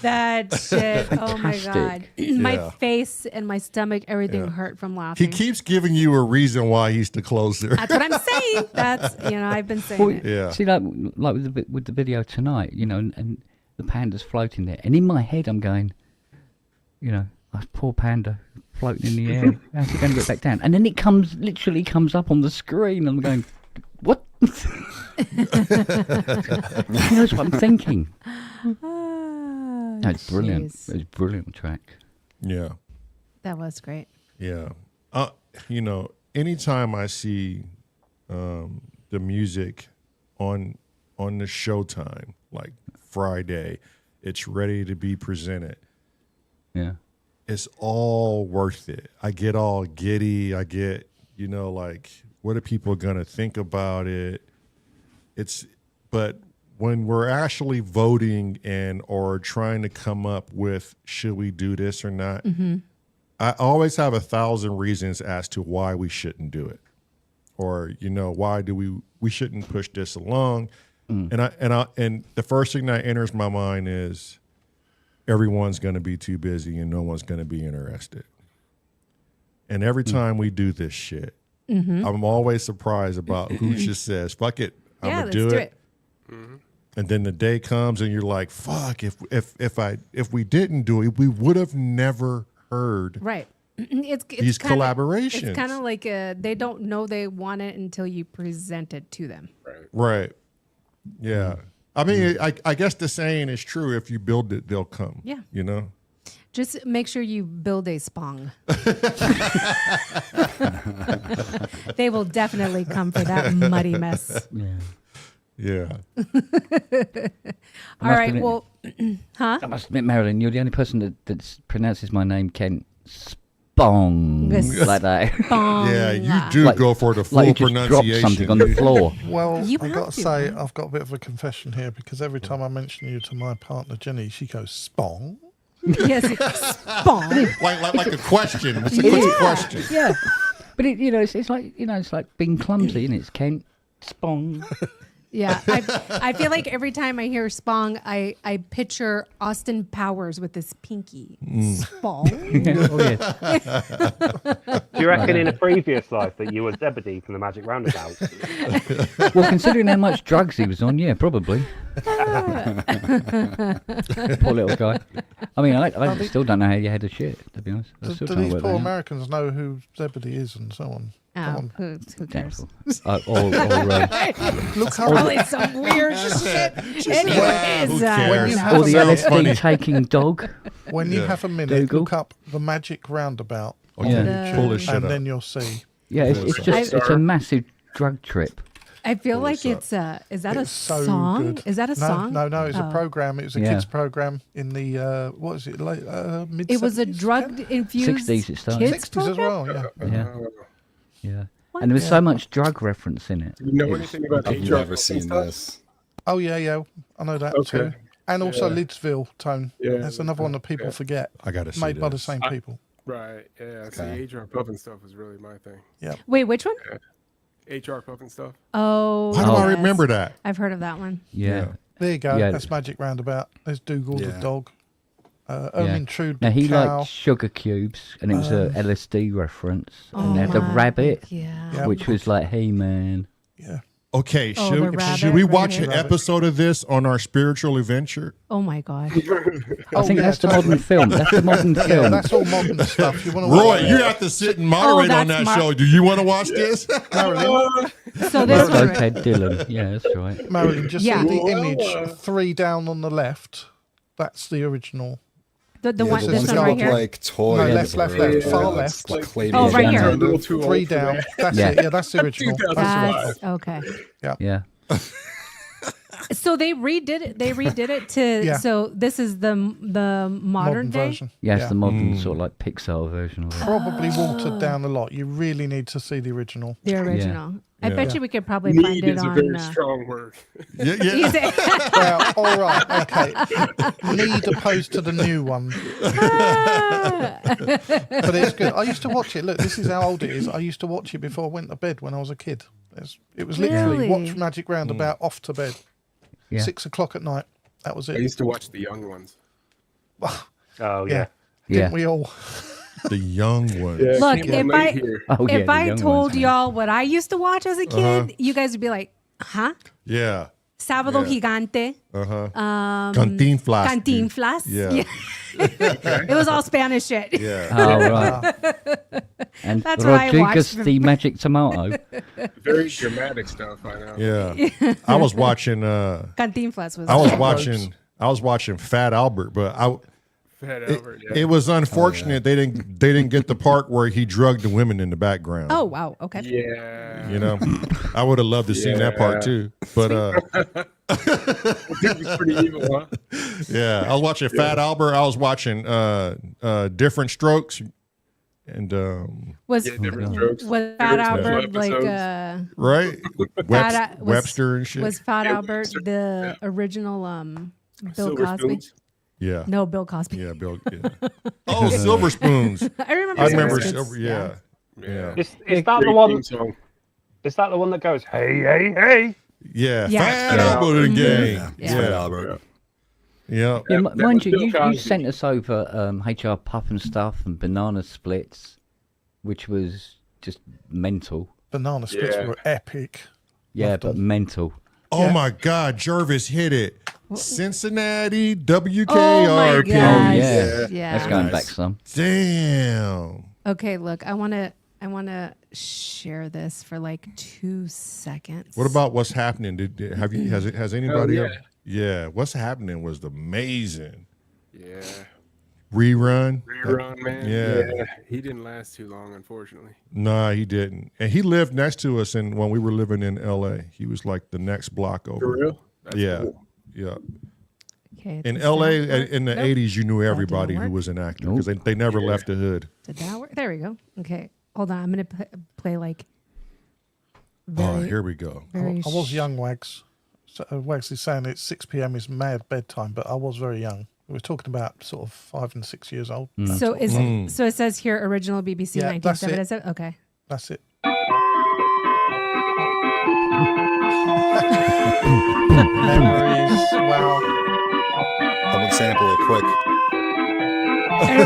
That shit. Oh my God. Fantastic. My face and my stomach, everything hurt from laughing. He keeps giving you a reason why he's the closer. That's what I'm saying. That's, I've been saying it. Yeah. See, like with the video tonight, and the panda's floating there, and in my head I'm going, that poor panda floating in the air. How's he going to get back down? And then it literally comes up on the screen. I'm going, what? That's what I'm thinking. That's brilliant. Jeez. It was a brilliant track. Yeah. That was great. Yeah. Anytime I see the music on the Showtime, like Friday, it's ready to be presented. Yeah. It's all worth it. I get all giddy. I get, like, what are people going to think about it? But when we're actually voting or trying to come up with, should we do this or not? Mm-hmm. I always have 1,000 reasons as to why we shouldn't do it. Or, why do we shouldn't push this along? And the first thing that enters my mind is, everyone's going to be too busy and no one's going to be interested. And every time we do this shit, I'm always surprised about who just says, fuck it, I'm going to do it. And then the day comes and you're like, fuck, if we didn't do it, we would have never heard Right. these collaborations. It's kind of like they don't know they want it until you present it to them. Right. Yeah. I mean, I guess the saying is true. If you build it, they'll come. Yeah. Just make sure you build a spong. They will definitely come for that muddy mess. Yeah. All right. Well, huh? I must admit, Marilyn, you're the only person that pronounces my name Kent Spong like that. Spong. Yeah, you do go for the full like you just pronunciation. dropped something on the floor. Well, You I've have got to to, say, man. I've got a bit of a confession here because every time I mention you to my partner Jenny, she goes spong. Yes, spong. like a question. It's a quick question. Yeah, but it's like it's like being clumsy, and it's Kent Spong. Yeah, I feel like every time I hear spong, I picture Austin Powers with his pinky. Spong. Oh yeah. Do you reckon in a previous life that you were Zebedee from the Magic Roundabout? Well, considering how much drugs he was on, yeah, probably. Poor little guy. I mean, I still don't know how you had a shit, to be honest. Do these poor Americans know who Zebedee is and so on? Oh, who cares? Look how Probably some weird shit. Anyways, Who cares? when you have or the Sounds funny. LSD taking dog. when you have a minute, Google. look up the Magic Roundabout, Oh, Yeah. pull this shit and up. then you'll see. Yeah, it's a massive drug trip. I feel like it's is that It's a so song? good. Is that a No, song? no, it's Oh. a program. It was a Yeah. kids program in the what is it? Late mid. It was a 70s? drug infused 60s it started. kids 60s as program? well. Yeah. Yeah, yeah. And there was so much drug reference in it. Do you know anything about I've HR never seen stuff? this. Oh yeah. I know that Okay. too. And also Yeah. Lidsville Tone. Yeah. That's another one that people forget. I got to see Made by the this. same people. Right. Yeah. Okay. See, HR puffin stuff was really my thing. Wait, which one? HR puffin stuff. Oh, Why do I yes. remember that? I've heard of that one. Yeah. There you go. Yeah. That's Magic Roundabout. There's Dougal the Yeah. dog. Ermintrude Now the he cow. liked sugar cubes, and it was a LSD reference, Oh and they had the my- rabbit, Yeah. Yeah. which was like He-Man. Yeah. Okay, Oh, the should rabbit we right watch here. an episode of this on our spiritual adventure? Oh my god. I think that's the modern film. That's the modern Yeah, film. that's all modern stuff. You want to Roy, you have to sit and moderate on that's that show. Do you want to watch this? Marilyn, So this one, Okay, Dylan. Yeah, that's right. Marilyn, just Yeah. see the image 3 down on the left. That's the original. the one, the this ones one that right look here. like toys. No, left, or, far it's left. like claymation. Oh, right here. A little too old 3 for down. that. That's Yeah. it. Yeah, that's the original. That's the original. That's okay. Yeah. So they redid it. They redid it to. Yeah. So this is the modern day. version. Yeah, it's Yeah. the modern sort of like Pixar version of it. Probably Oh. watered down a lot. You really need to see the original. The original. I Yeah. bet you we could probably find Need it is a on. very strong word. Yeah, yeah. Is it? Well, all right, okay. Need opposed to the new one, but it's good. I used to watch it. Look, this is how old it is. I used to watch it before I went to bed when I was a kid. It was literally watch Really? Magic Roundabout off to bed. Yeah. 6 o'clock at night. That was I it. used to watch the young ones. Oh Yeah. yeah. Yeah. Didn't we all? The young one. Yeah, Look, came if on I- late here. Oh, yeah, If the I young told ones, man. y'all what I used to watch as a kid, you guys would be like, huh? Yeah. Sábado Yeah. Gigante. Uh-huh. Cantinflas. Cantinflas. Yeah. Yeah. It was all Spanish shit. Yeah. Oh, right. And That's what I Rodriguez watched. the Magic Tomato. Very dramatic stuff, I know. Yeah. I was watching Cantinflas was. I was watching Fat Albert, but Fat Albert, yeah. it was unfortunate they didn't get the part where he drugged the women in the background. Oh wow. Okay. Yeah. You know, I would have loved to seen that part Yeah. too. But It was pretty evil, huh? yeah, I was watching Fat Albert. I was watching Different Strokes, and Was Yeah, different strokes. was Fat Different Albert like episodes. right Fat was- Webster and shit. was Fat Yeah, Albert Webster, the original Bill Silver Cosby? Spoons. yeah, No, Bill Cosby. yeah, Bill. Yeah. Oh, Silver Spoons. I remember. I remember Silver Silver. Spoons. Yeah, yeah, Is that the Great one? theme song. Is that the one that goes, hey, hey, hey? yeah. Yeah. Fat Yeah. Albert and gang. Yeah. Yeah, Fat Albert. yeah. Yeah, That mind was you, Bill you Cosby. sent us over HR Puff and Stuff and Banana Splits, which was just mental. Banana splits Yeah. were epic. Yeah, Loved but them. mental. Oh Yeah. my God, Jervis hit it. Cincinnati WKRP. Oh my gosh. yeah. Yeah. That's going Nice. back some. Damn. Okay, look, I want to share this for like 2 seconds. What about what's happening? Has anybody? yeah. Else? Yeah, what's happening was amazing. Yeah. Rerun. Rerun, man. Yeah. He didn't last too long, unfortunately. Nah, he didn't. And he lived next to us, and when we were living in L.A., he was like the next block over. For real? That's Yeah, cool. yeah. Okay, In does L.A. that work? in the Nope. '80s, you knew everybody work. who was an actor because they never Yeah. left the hood. Did that work? There we go. Okay, hold on. I'm gonna play like. Oh, Very, here we go. very I was young, Wags. So, Wags is saying it's 6 p.m. is mad bedtime, but I was very young. We were talking about sort of 5 and 6 years old. Mm. So is Mm. so it says here original BBC Yeah, that's 1977. Okay. That's it. Memories. Wow. Someone sample it quick.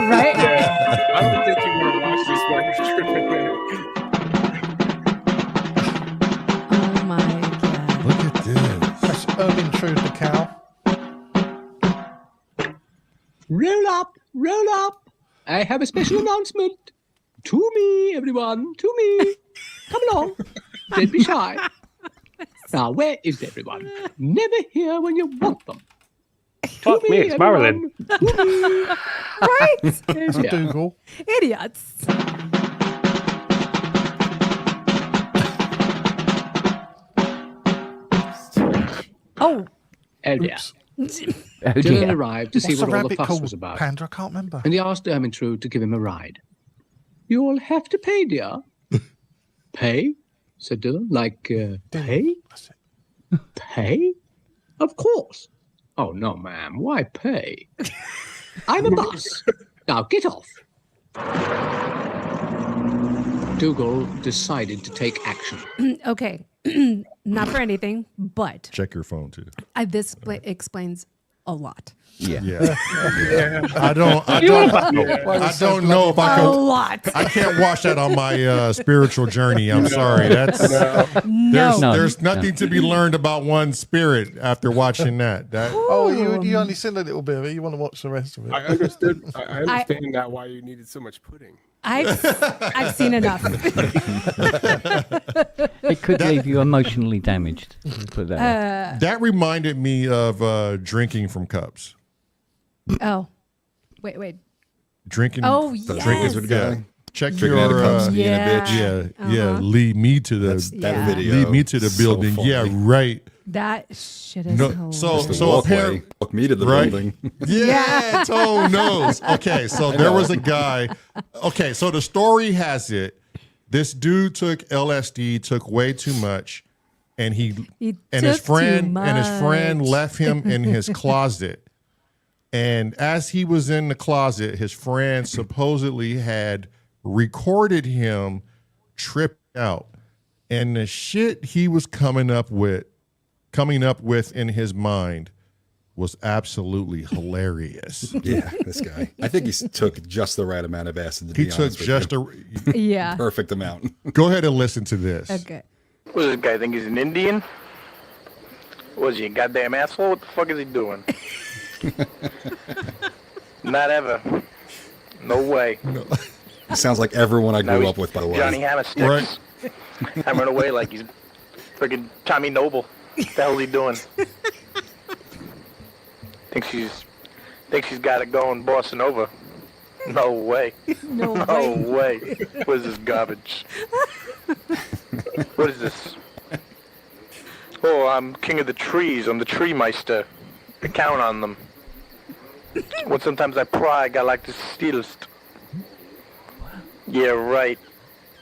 Right? Yeah. I don't think you want to watch this while you're tripping, man. Oh my god. Look at this. That's Ermintrude the cow. Roll up. I have a special announcement. To me, everyone, to me. Come along. Don't be shy. Now, where is everyone? Never here when you want them. To Fuck me, it's Marilyn. everyone. To me. Right? There's Yeah. Dougal. Idiots. Oh. Oh, dear. Oops. Oh, Dylan dear. arrived to see What's the what all the rabbit fuss called? was about. Panda? I can't remember. And he asked Ermintrude to give him a ride. You'll have to pay, dear. Pay? Said Dylan. Like, pay? That's it. Pay? Of course. Oh, no, ma'am. Why pay? I'm a bus. Now get off. Dougal decided to take action. Okay. Not for anything, but Check your phone too. this explains a lot. Yeah. I don't know if I A can. lot. I can't watch that on my spiritual journey. I'm sorry. That's No. there's nothing to be learned about one's spirit after watching that. Oh, you only seen a little bit of it. You want to watch the rest of it. I understand now why you needed so much pudding. I've seen enough. It could leave you emotionally damaged. Put that. That reminded me of drinking from cups. Oh, wait. Drinking. Oh, Drinking with Yeah. guy. Check Drinking out of your. cups, being a bitch. Yeah. Lead me to the. That video. Lead me to the so building. funny. Yeah, right. That shit is No, hilarious. so The so walkway apparently, took me to the right? building. Yeah, Tone knows. Okay, so there was a guy. Okay, so the story has it. This dude took LSD, took way too much, and his took friend too much. left him in his closet. And as he was in the closet, his friend supposedly had recorded him tripped out. And the shit he was coming up with in his mind was absolutely hilarious. Yeah, this guy. I think he took just the right amount of acid. To He be took honest with just you. a. Yeah. Perfect amount. Go ahead and listen to this. Okay. What does this guy think he's an Indian? What is he, a goddamn asshole? What the fuck is he doing? Not ever. No way. He sounds like everyone I Now grew he's up with, by the way. Johnny Hammersticks. I run away like he's freaking Tommy Noble. What the hell is he doing? Think she's got it going bossing over. No way. No No way. way. What is this garbage? What is this? Oh, I'm king of the trees. I'm the tree meister. I count on them. When sometimes I pry, I like the steelest. Yeah, right.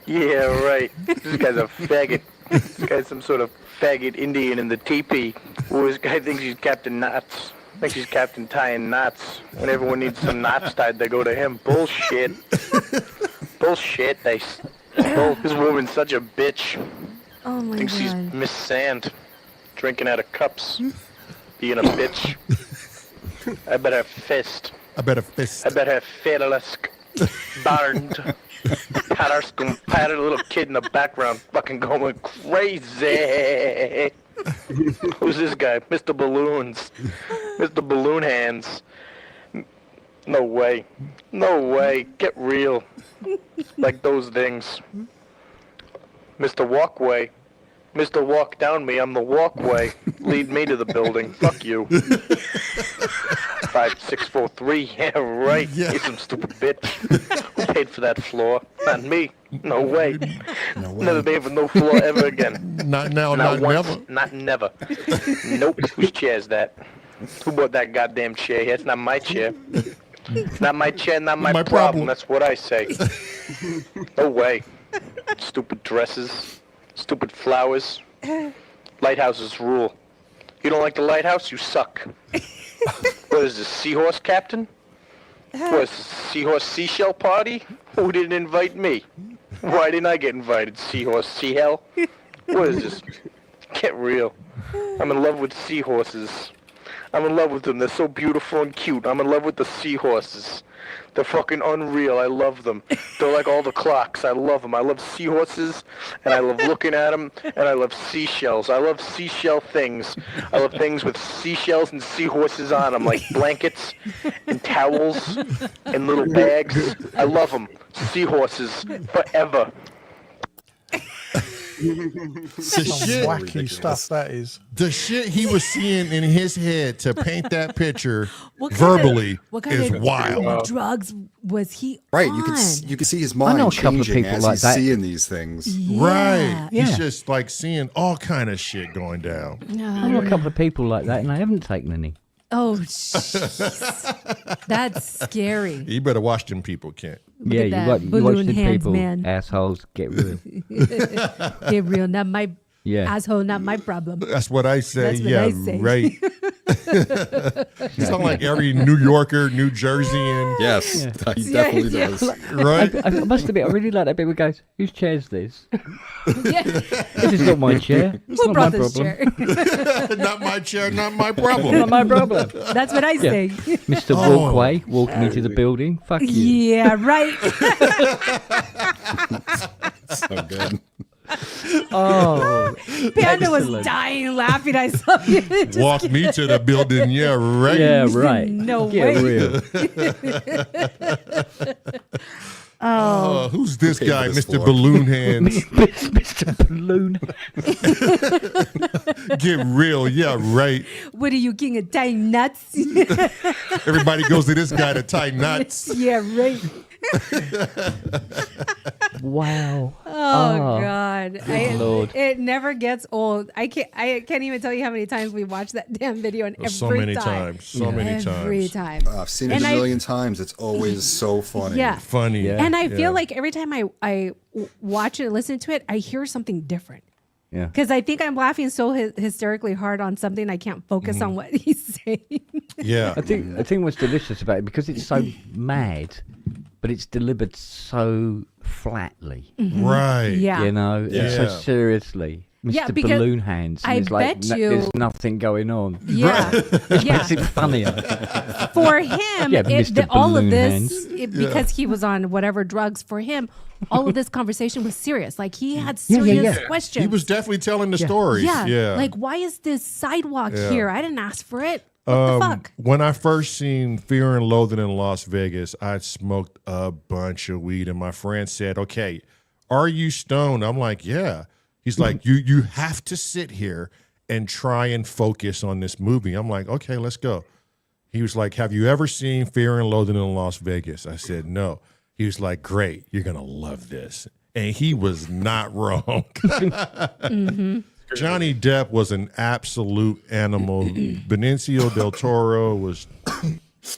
Yeah, right. This guy's a faggot. This guy's some sort of faggot Indian in the teepee. Oh, this guy thinks he's Captain Knots. Thinks he's Captain tying knots. When everyone needs some knots tied, they go to him. Bullshit. Bullshit. This woman's such a bitch. Oh my Thinks she's god. Miss Sand. Drinking out of cups. Being a bitch. I bet her fist. I bet a fist. I bet her fiddlesk. Burned. Pat a little kid in the background fucking going crazy. Who's this guy? Mr. Balloons. Mr. Balloon Hands. No way. No way. Get real. Like those things. Mr. Walkway. Mr. Walk Down Me, I'm the walkway. Lead me to the building. Fuck you. 5, 6, 4, 3. Yeah, right. Yeah. You some stupid bitch. Who paid for that floor? Not me. No way. No way. Never paid for no floor ever again. Not now, Not not once, never. not never. Nope. Whose chair is that? Who bought that goddamn chair here? It's not my chair. Not my chair, not my, My problem. problem. That's what I say. No way. Stupid dresses. Stupid flowers. Lighthouses rule. You don't like the lighthouse? You suck. What is this, seahorse captain? What is this, seahorse seashell party? Who didn't invite me? Why didn't I get invited, seahorse seahell? What is this? Get real. I'm in love with seahorses. I'm in love with them. They're so beautiful and cute. I'm in love with the seahorses. They're fucking unreal. I love them. They're like all the clocks. I love them. I love seahorses, and I love looking at them, and I love seashells. I love seashell things. I love things with seashells and seahorses on them, like blankets and towels and little bags. I love them. Seahorses forever. The Some shit, wacky stuff that is. the shit he was seeing in his head to paint that picture What kind of- verbally what kind is of wild. drugs was he Right, on? you can see his I know mind a couple of changing people as like he's that. seeing these things. Right. Yeah. He's just like seeing all kind of shit going down. I know a couple of people like that, and I haven't taken any. Oh, jeez. That's scary. You better watch them people, Kent. Look Yeah, at you that watch the balloon hands, people, man. assholes, get real. Get real, not my Yeah. asshole, not my problem. That's what I say. That's what yeah, I say. right. You sound like every New Yorker, New Jerseyan. Yes, Yeah. he definitely does. Right? I must admit, I really like that bit where he goes, "Whose chair's this? Yeah. This is not my chair. It's Who not brought my this problem. chair? Not my chair, not my Not problem. my problem." That's what I Yeah. say. Mr. Walkway walking into the building. Fuck you. Yeah, right. So good. Oh, Panda was excellent. dying laughing. I saw you. Just Walk me to the building. Yeah, right. Yeah, right. No Get way. real. Oh, who's this Pay guy, for this Mr. floor. Balloon Hands? Mr. Balloon. Get real. Yeah, right. What are you, king of tying nuts? Everybody goes to this guy to tie knots. Yeah, right. Wow. Oh God, Lord. it never gets old. I can't even tell you how many times we watched that damn video, and every So many time, times. So many every times. time. I've seen it And a I- million times. It's always so funny. Yeah. Funny. Yeah. And I feel like every time I watch it and listen to it, I hear something different. Yeah. Because I think I'm laughing so hysterically hard on something I can't focus on what he's saying. Yeah. I think what's delicious about it, because it's so mad, but it's delivered so flatly. Right. Yeah. You know, and so Yeah. seriously. Mr. Yeah, because Balloon Hands. And I it's like, bet you- there's nothing going on. Yeah. Yeah. Makes it funnier. For him, Yeah, Mr. all of Balloon this, Hands. because he was on whatever drugs, for him, all of this conversation was serious. Like he had Yeah, serious yeah. questions. He was definitely telling the Yeah. story. yeah. Yeah. Like, why is this sidewalk Yeah. here? I didn't ask for it. What the fuck? When I first seen Fear and Loathing in Las Vegas, I smoked a bunch of weed, and my friend said, "Okay, are you stoned?" I'm like, "Yeah." He's like, "You have to sit here and try and focus on this movie." I'm like, "Okay, let's go." He was like, "Have you ever seen Fear and Loathing in Las Vegas?" I said, "No." He was like, "Great, you're gonna love this," and he was not wrong. Johnny Depp was an absolute animal. Benicio del Toro was.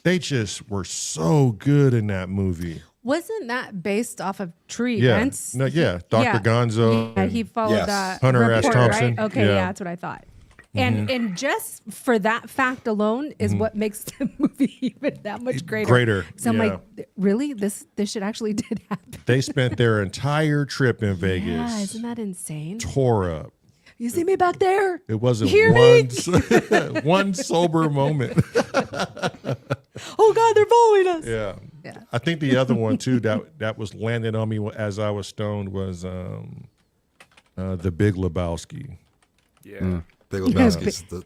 They just were so good in that movie. Wasn't that based off of true Yeah, events? no, yeah. Dr. Yeah. Gonzo. Yeah, he followed Yes. that Hunter S. report, Thompson. right? Okay, Yeah. yeah, that's what I thought. And just for that fact alone is what makes the movie even that much greater. Greater, So I'm yeah. like, really? This shit actually did happen. They spent their entire trip in Vegas. Yeah, isn't that insane? Tore up. You see me back there? It wasn't Hear me? one sober moment. Oh God, they're following us. Yeah. Yeah. I think the other one too that was landing on me as I was stoned was The Big Lebowski. Yeah. Big Lebowski's the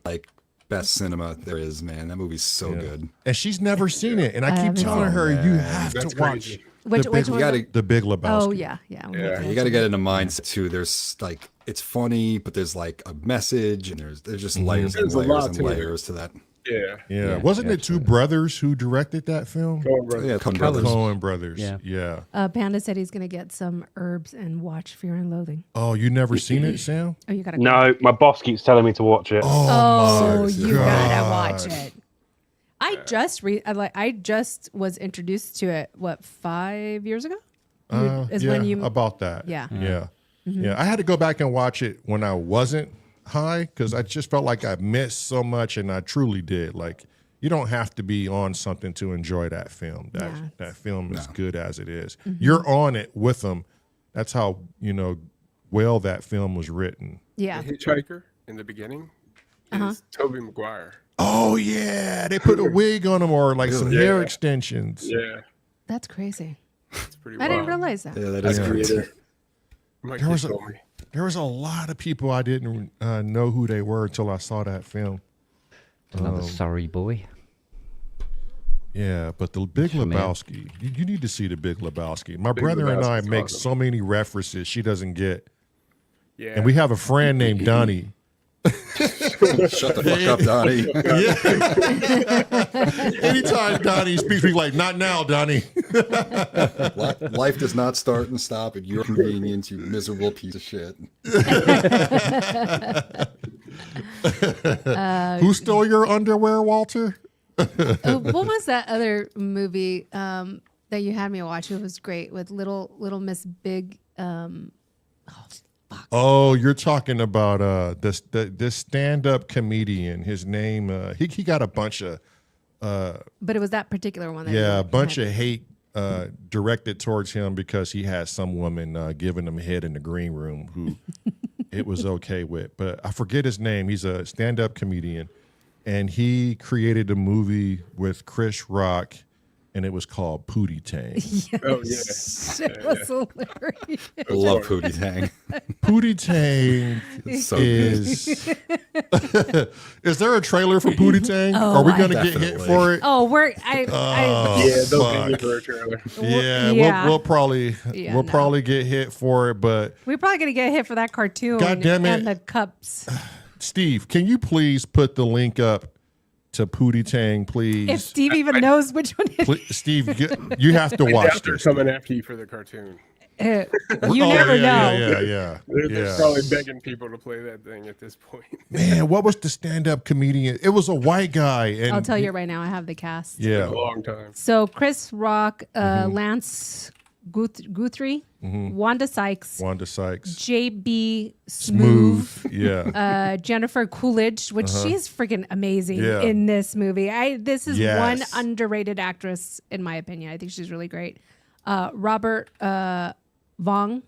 best cinema there is, man. That movie's so good. And she's never seen it. And I keep haven't telling seen her, it. you Man, have that's to watch crazy. Which the one? big, You gotta, the Big Lebowski. Oh yeah, yeah. Yeah. you gotta get in the mindset too. There's it's funny, but there's like a message, and there's just layers and There's a layers lot and to it. layers to that. Yeah. Yeah. Wasn't it two brothers who directed that film? Coen Brothers. Yeah, Coen The Brothers. Coen brothers. Yeah. Yeah. Panda said he's gonna get some herbs and watch Fear and Loathing. Oh, you never seen it, Sam? Oh, you gotta. No, my boss keeps telling me to watch it. Oh, my you gotta God. watch it. I just was introduced to it. What, 5 years ago? Is yeah, when you. about that. Yeah. Yeah. Yeah. I had to go back and watch it when I wasn't high because I just felt like I missed so much, and I truly did. Like, you don't have to be on something to enjoy that film. That film is good as it is. You're on it with them. That's how well that film was written. Yeah. The Hitchhiker in the beginning is Tobey Maguire. Oh yeah, they put a wig on him or like some hair extensions. Yeah. That's crazy. It's pretty I didn't wild. realize that. Yeah, that That's is creative. creative. My There kid was told me. There was a lot of people I didn't know who they were until I saw that film. Another sorry boy. Yeah, but the Big man. Lebowski, you need to see the Big Lebowski. My Big brother and I Lebowski's make awesome. so many references she doesn't get. Yeah. And we have a friend named Donnie. Shut the fuck up, Donnie. Yeah. Anytime Donnie speaks, we like, not now, Donnie. Life does not start and stop at your convenience, you miserable piece of shit. Who stole your underwear, Walter? What was that other movie that you had me watch? It was great with little Miss Big. Oh, fuck. Oh, you're talking about this stand-up comedian. His name, he got a bunch of But it was that particular one. That a bunch of hate directed towards him because he had some woman giving him head in the green room who it was okay with. But I forget his name. He's a stand-up comedian, and he created a movie with Chris Rock, and it was called Pootie Tang. Yes. Oh, yeah. It was hilarious. I love Pootie Tang. Pootie Tang So is. Is there a trailer for Pootie Tang? Oh, Are we going to get Definitely. hit for it? Oh, Yeah, they'll fuck. be for a trailer. Yeah, Yeah. we'll probably Yeah, we'll no. probably get hit for it. But we're probably gonna get hit for that cartoon. God damn it. And the cups. Steve, can you please put the link up to Pootie Tang, please? If Steve even knows which one it is. Steve, you have to watch They're this. coming after you for the cartoon. You Oh, never know. Yeah. They're probably begging people to play that thing at this point. Man, what was the stand-up comedian? It was a white guy. And I'll tell you right now, I have the cast. Yeah. A long time. So Chris Rock, Lance Guthrie, Wanda Sykes, Wanda Sykes. JB Smoove, Yeah. Jennifer Coolidge, which she's freaking amazing Yeah. in this movie. This is Yes. one underrated actress in my opinion. I think she's really great. Robert Vong,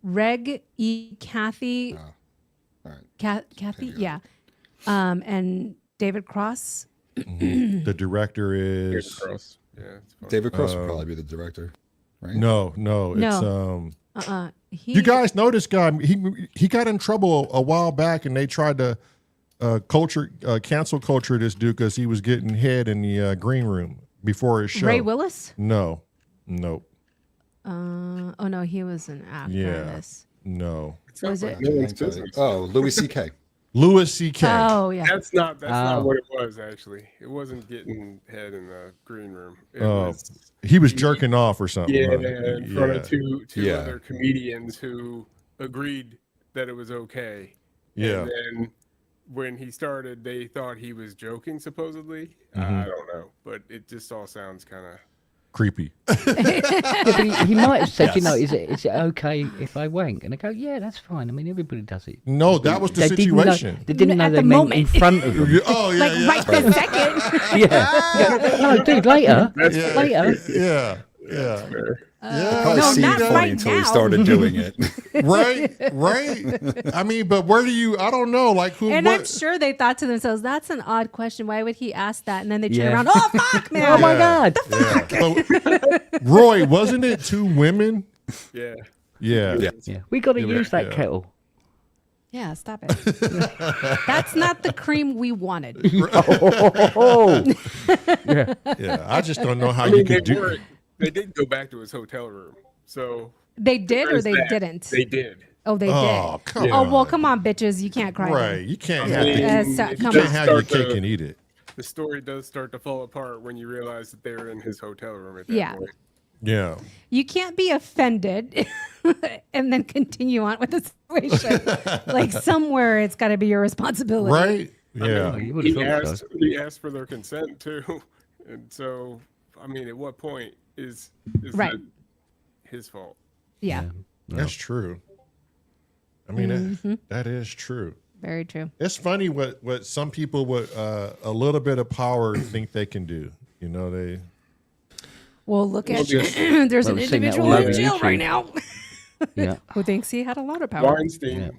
Reg E. Kathy, All right. Kathy, yeah, and David Cross. The director Here's is Cross. Yeah, it's fun. David Cross would probably be the director, right? no. No. It's you guys know this guy. He got in trouble a while back, and they tried to cancel culture this dude because he was getting head in the green room before his show. Ray Willis. No. Oh no, he was an actor in Yeah. this. No. Was it? No one's business. Oh, Louis C.K. Louis C.K. Oh yeah. That's not Oh. what it was actually. It wasn't getting head in the green room. It Oh, was he was jerking off or something. yeah, huh? in front of two Yeah. other comedians who agreed that it was okay. Yeah. And then when he started, they thought he was joking. Supposedly, Mm-hmm. I don't know, but it just all sounds kind of. Creepy. Yeah, but he might have said, you know, is it okay if I wank? And I go, yeah, that's fine. I mean, everybody does it. No, that was the They didn't know- situation. They didn't know At they the meant moment. in front of them. Oh yeah, Like yeah. right this second. Yeah. No, dude, later. Yeah. Later. Yeah. Probably No, seemed not funny right until now. he started doing it. Right. I mean, but where do you? I don't know. Like who? And what? I'm sure they thought to themselves, "That's an odd question. Why would he ask that?" And then they turn Yeah. around, "Oh fuck, man! Oh my God. But, Roy, wasn't it two women? Yeah. Yeah. Yeah. We got to use that yeah. kettle. Yeah, stop it. That's not the cream we wanted." Oh. Yeah. I just don't know how I you mean, could do. they did go back to his hotel room, so They did or there's they that. didn't? They did. Oh, they Oh, did. come Oh on. well, come on, bitches. You can't cry. Right. then. You can't I have mean, the, Come you on. can't have your Start cake to- and eat it. The story does start to fall apart when you realize that they were in his hotel room at that Yeah. point. Yeah. You can't be offended and then continue on with the situation. Like somewhere, it's got to be your responsibility. Right. I Yeah. mean, you would've thought so. he asked for their consent too, and so I mean, at what point is Right. that his fault? Yeah. That's true. I mean, that is true. Very true. It's funny what some people with a little bit of power think they can do. You know, they. Well, look at just- there's Well, an we've seen that individual all in over jail YouTube. right now Yeah. who thinks he had a lot of power. Weinstein,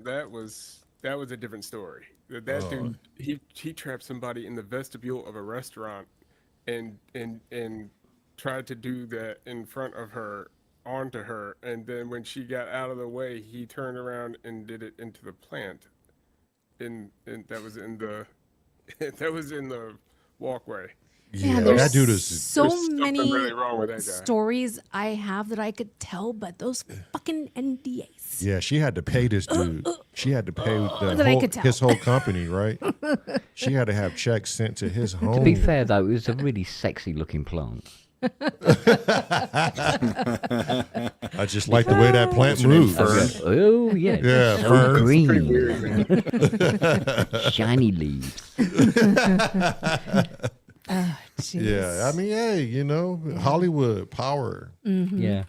that was a different story. That dude, he trapped somebody in the vestibule of a restaurant, and tried to do that in front of her, onto her, and then when she got out of the way, he turned around and did it into the plant. And that was in the walkway. Yeah, Yeah, there's that dude is. so There's something many really wrong with that guy. stories I have that I could tell, but those fucking NDAs. Yeah, she had to pay this dude. She had to pay That I could tell. his whole company, right? She had to have checks sent to his home. To be fair, though, it was a really sexy looking plant. I just like the way that plant moves. Oh, yeah. Yeah, So ferns. green. Shiny leaves. Jeez. Yeah, I mean, hey, you know, Hollywood power. Mm-hmm. Yeah.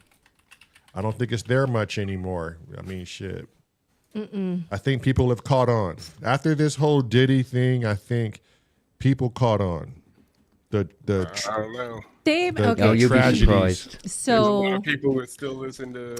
I don't think it's there much anymore. I mean, shit. I think people have caught on. After this whole Diddy thing, I think people caught on. I don't know. Dave, The- okay. Oh, you'll be tragedies. surprised. There's a So lot of people that still listen to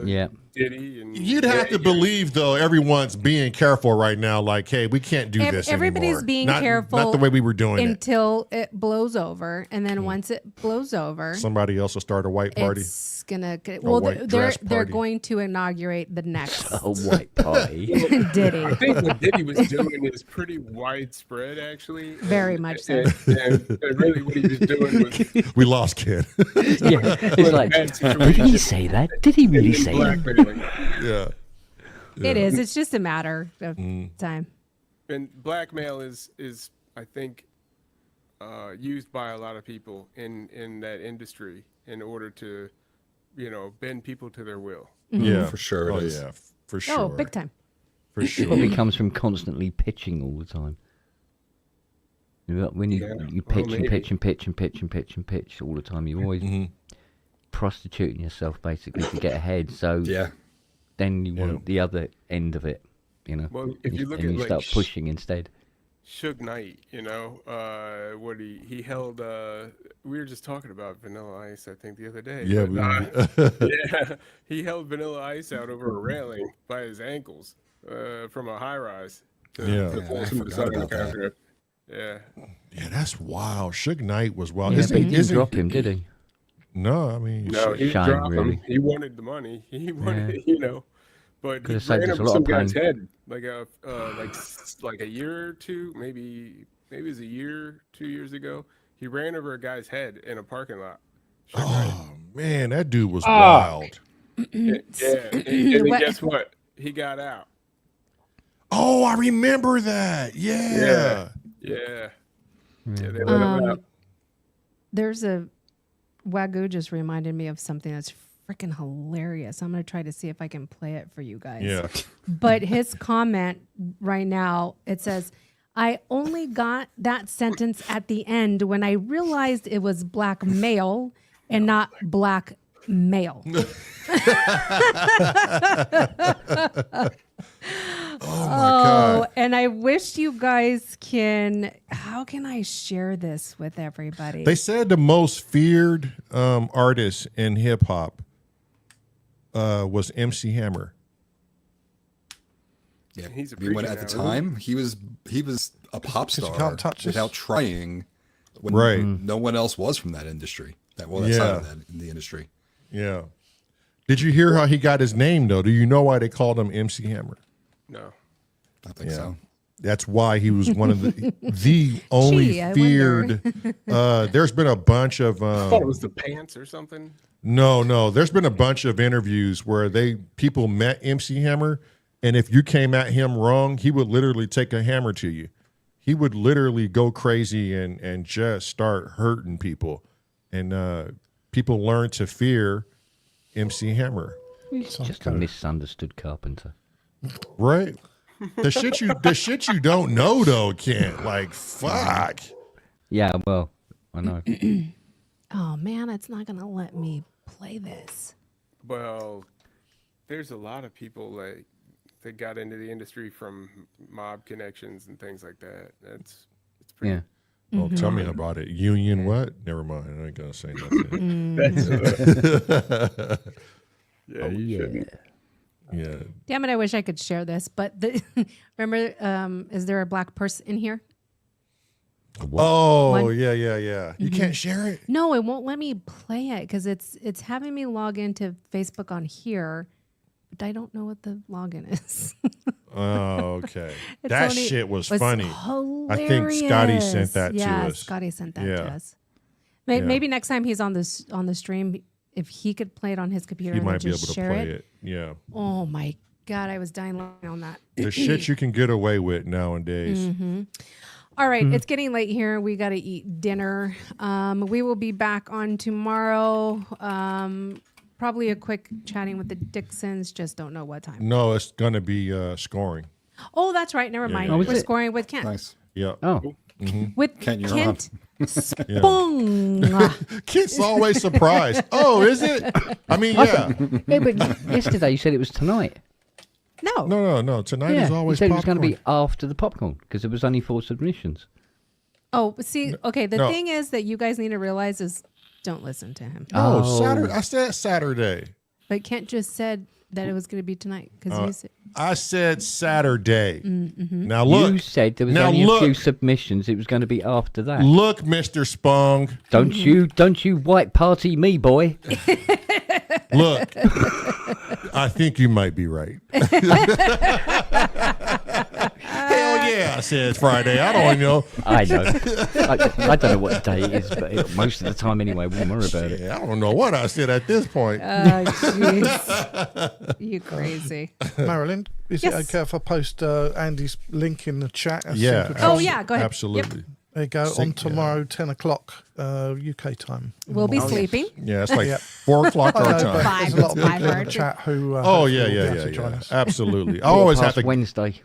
Diddy. And You'd have to believe, though, everyone's being careful right now. Like, hey, we can't do this everybody's anymore. being Not careful the way we were doing it. until it blows over, and then once it blows over, Somebody else will start a white party. it's gonna. white dress They're party. going to inaugurate the next A white party. Diddy. I think what Diddy was doing is pretty widespread, actually. Very much so. And really what he was doing was We lost kid. Yeah, it's like, bad did situation. he say that? Did he really say that? blackmailing. Yeah. It is. It's just a matter of time. And blackmail is I think used by a lot of people in that industry in order to, bend people to their will. Yeah. For sure it Oh, is. yeah. For sure. Oh, big time. For It sure. probably comes from constantly pitching all the time. When you pitch and maybe. pitch and pitch and pitch and pitch and pitch all the time, you're always prostituting yourself basically to get ahead. So Yeah. then you want the other end of it, Well, if you look and at you like start pushing instead. Suge Knight, what he held. We were just talking about Vanilla Ice, I think, the other day. Yeah. but, yeah, he held Vanilla Ice out over a railing by his ankles from a high rise. Yeah. to I force him to forgot sign a about that. contract. Yeah. Yeah, that's wild. Suge Knight was wild. Yeah, Isn't- but he didn't isn't- drop him, did he? No, I mean, No, he Shame, dropped really. him. He wanted the money. He wanted, but Could he have saved ran us a over lot some of guy's pain. head like a year or two, maybe it was a year, 2 years ago. He ran over a guy's head in a parking lot. oh man, that dude was wild. Yeah, and then What- guess what? He got out. Oh, I remember that. Yeah. Yeah, they let him out. There's a Wagyu just reminded me of something that's freaking hilarious. I'm gonna try to see if I can play it for you guys. Yeah. But his comment right now, it says, I only got that sentence at the end when I realized it was black male and not black male. Oh my God. And I wish you guys can. How can I share this with everybody? They said the most feared artist in hip hop was MC Hammer. Yeah, He's a I mean, when preacher at the now, time he was a pop you star can't touch this. without trying, when Right. no one else was from that industry. That side of Yeah. that in the industry. Yeah. Did you hear how he got his name though? Do you know why they called him MC Hammer? No. I think Yeah. so. That's why he was one of the only Gee, I feared. There's been a bunch of I thought it was the pants or something. no. There's been a bunch of interviews where people met MC Hammer, and if you came at him wrong, he would literally take a hammer to you. He would literally go crazy and just start hurting people, and people learned to fear MC Hammer. He's just a misunderstood carpenter. Right. The shit you don't know though, Kent. Like fuck. Yeah, well, I know. Oh man, it's not gonna let me play this. Well, there's a lot of people that got into the industry from mob connections and things like that. It's pretty. Yeah. Well, tell me about it. Union what? Never mind. I ain't gonna say nothing. Yeah, you shouldn't. Yeah. Damn it! I wish I could share this, but remember, is there a black person in here? Oh, One- yeah. You can't share it? No, it won't let me play it because it's having me log into Facebook on here, but I don't know what the login is. Oh, okay. It's That only- shit was was funny. Hilarious. I think Scotty sent that to yeah, us. Scotty sent that Yeah. to us. Yeah. Maybe next time he's on the stream, if he could play it on his computer, He and might be just able to share play it. Yeah. Oh my God, I was dying on that. The shit you can get away with nowadays. Mm-hmm. All right, it's getting late here. We got to eat dinner. We will be back on tomorrow. Probably a quick chatting with the Dixons. Just don't know what time. No, it's gonna be scoring. Oh, that's right. Never mind. yeah. Oh, is We're it? scoring with Kent. Nice. Yeah. Oh, With Kent, you're Kent Yeah. Spong. Kid's always surprised. Oh, is it? I mean, yeah. yeah, but yesterday you said it was tonight. No. Tonight is always he said popcorn. it was going to be after the popcorn because there was only 4 submissions. Oh, see, okay. The thing is that you guys need to realize is don't listen to him. No, Saturday. I said Saturday. But Kent just said that it was going to be tonight because you said. I said Saturday. Mm-hmm. Now look. You said there was only a few submissions. It was going to be after that. Look, Mr. Spong. Don't you white party me, boy. Look, I think you might be right. Hell yeah, I said it's Friday. I don't know. I know. I don't know what day it is, but most of the time anyway, we won't worry about it. I don't know what I said at this point. Oh, jeez. You crazy. Marilyn, is it okay if I post Andy's link in the chat? Yeah. Oh, yeah, go ahead. Absolutely. Yep. There you go. On tomorrow, 10 o'clock UK time. We'll be sleeping. Yeah, it's like 4 o'clock our time. There's a lot of people in the chat who yeah. Absolutely. I always have to Wednesday.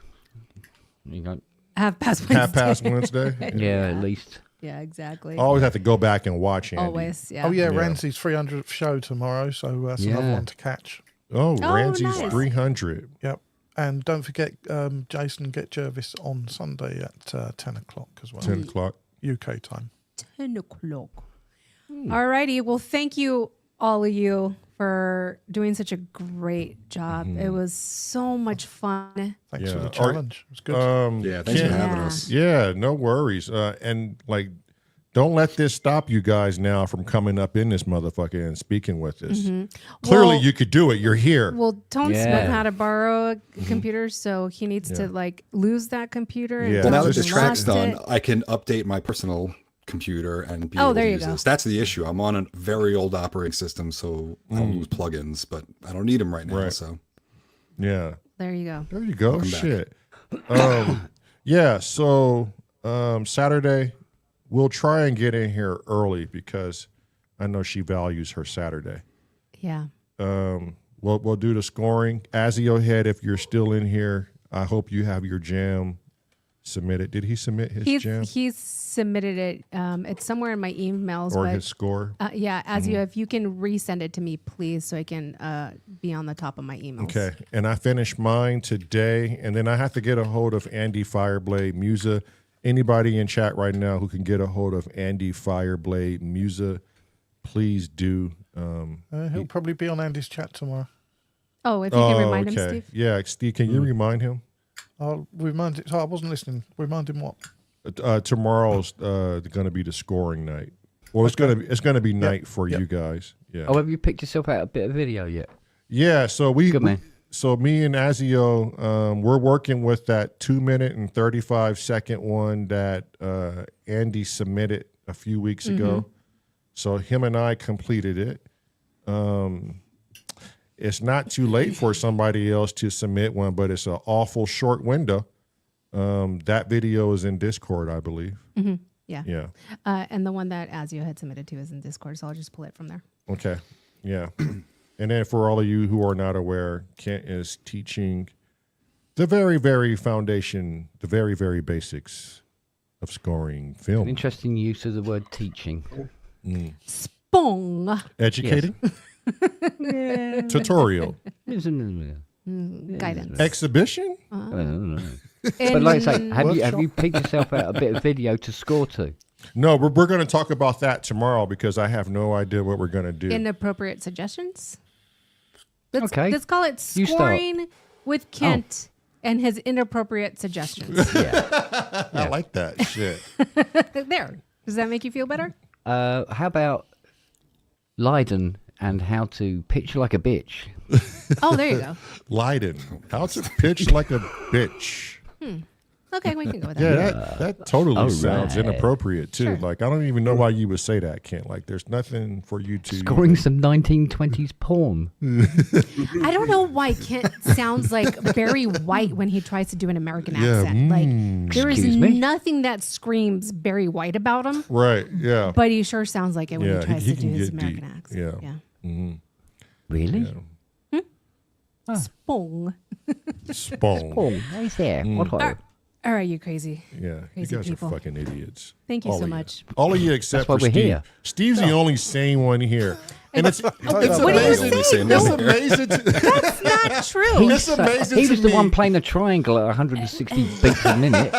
You go. Half past Wednesday. Yeah, at least. Yeah, exactly. I always have to go back and watch Andy. Always, yeah. Oh, yeah, Ramsey's 300th show tomorrow, so that's another one to catch. Oh, Ramsey's 300. Yep. And don't forget, Jason, get Jervis on Sunday at 10 o'clock as well. 10 o'clock. UK time. 10 o'clock. All righty. Well, thank you, all of you, for doing such a great job. It was so much fun. Thanks for the challenge. It was good. Yeah, thanks for having us. Yeah, no worries. And like, don't let this stop you guys now from coming up in this motherfucker and speaking with us. Clearly, you could do it. You're here. Well, Tone Smith had to borrow a computer, so he needs to like lose that computer. Yeah. Well, now that the Lost track's done, it. I can update my personal computer and be Oh, able there to you use go. this. That's the issue. I'm on a very old operating system, so I don't use plugins, but I don't need them right now. Right. So Yeah. There you go. There you go. Welcome back. Shit. Yeah. So Saturday, we'll try and get in here early because I know she values her Saturday. Yeah. We'll do the scoring. Azio Head, if you're still in here, I hope you have your jam submitted. Did he submit his jam? He's submitted it. It's somewhere in my emails. Or but, his score? Yeah, Azio, if you can resend it to me, please, so I can be on the top of my emails. Okay. And I finished mine today, and then I have to get a hold of Andy Fireblade Musa. Anybody in chat right now who can get a hold of Andy Fireblade Musa, please do. He'll probably be on Andy's chat tomorrow. Oh, if you can remind him, Steve. Yeah, Steve, can you remind him? I'll remind it. Oh, I wasn't listening. Remind him what? Tomorrow's going to be the scoring night. Well, it's going to be night for you guys. Yeah. Oh, have you picked yourself out a bit of video yet? Yeah. So Good man. So me and Azio, we're working with that 2-minute and 35-second one that Andy submitted a few weeks ago. So him and I completed it. It's not too late for somebody else to submit one, but it's an awful short window. That video is in Discord, I believe. Yeah. Yeah. And the one that Azio had submitted to is in Discord, so I'll just pull it from there. Okay. Yeah. And then for all of you who are not aware, Kent is teaching the very, very foundation, the very, very basics of scoring film. Interesting use of the word teaching. Spong. Educating. Tutorial. Guidance. Exhibition. I don't know. But like I say, have you picked yourself out a bit of video to score to? No, we're going to talk about that tomorrow because I have no idea what we're going to do. Inappropriate suggestions? Let's call it You start. scoring with Kent and his inappropriate suggestions. I like that shit. There. Does that make you feel better? How about Leiden and how to pitch like a bitch? Oh, there you go. Leiden. How to pitch like a bitch. Okay, we can go with that. Yeah, that totally sounds right. inappropriate too. Sure. Like I don't even know why you would say that, Kent. Like there's nothing for you to Scoring some 1920s porn. I don't know why Kent sounds like Barry White when he tries to do an American accent. Like there is Excuse me? nothing that screams Barry White about him, Right, yeah. but he sure sounds like it when Yeah, he tries he to do can his get American deep. accent. Yeah. Really? Spong. Spawn. Porn. Right there. What are you? All right, you crazy. Yeah, Crazy you guys people. are fucking idiots. Thank you All so of much. All of you except That's why for we're Steve. here. Steve's the only sane one here. And it's what are amazing. you saying? It's amazing. That's not true. It's amazing. He was to the me. one playing a triangle at 160 beats a minute.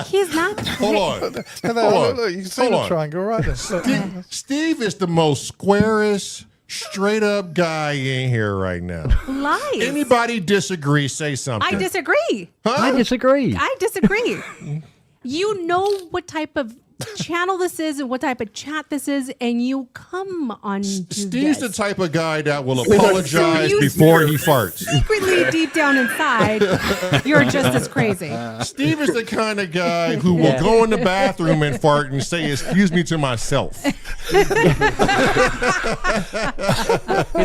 He's not. Hold on. And Hold on. look, you can see Hold the on. triangle right there. Steve is the most squarest, straight up guy in here right now. Lies. Anybody disagree? Say something. I disagree. I disagree. I disagree. You know what type of channel this is and what type of chat this is, and you come on to Steve's the this. type of guy that will apologize you- before he farts. Secretly, deep down inside, you're just as crazy. Steve is the kind of guy who will go in the bathroom and fart and say, "Excuse me" to myself. He'll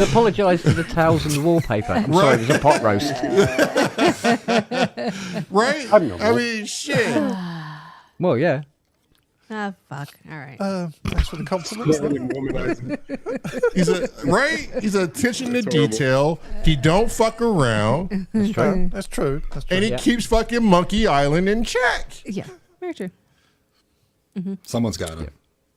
apologise for the towels and the wallpaper. I'm sorry, it was a pot roast. Right? I mean, shit. Well, yeah. Ah, fuck. All right. Thanks for the compliments. He's He's attention to detail. He don't fuck around, That's true. That's true. That's true. and he keeps fucking Monkey Island in check. Yeah, very true. Someone's got it.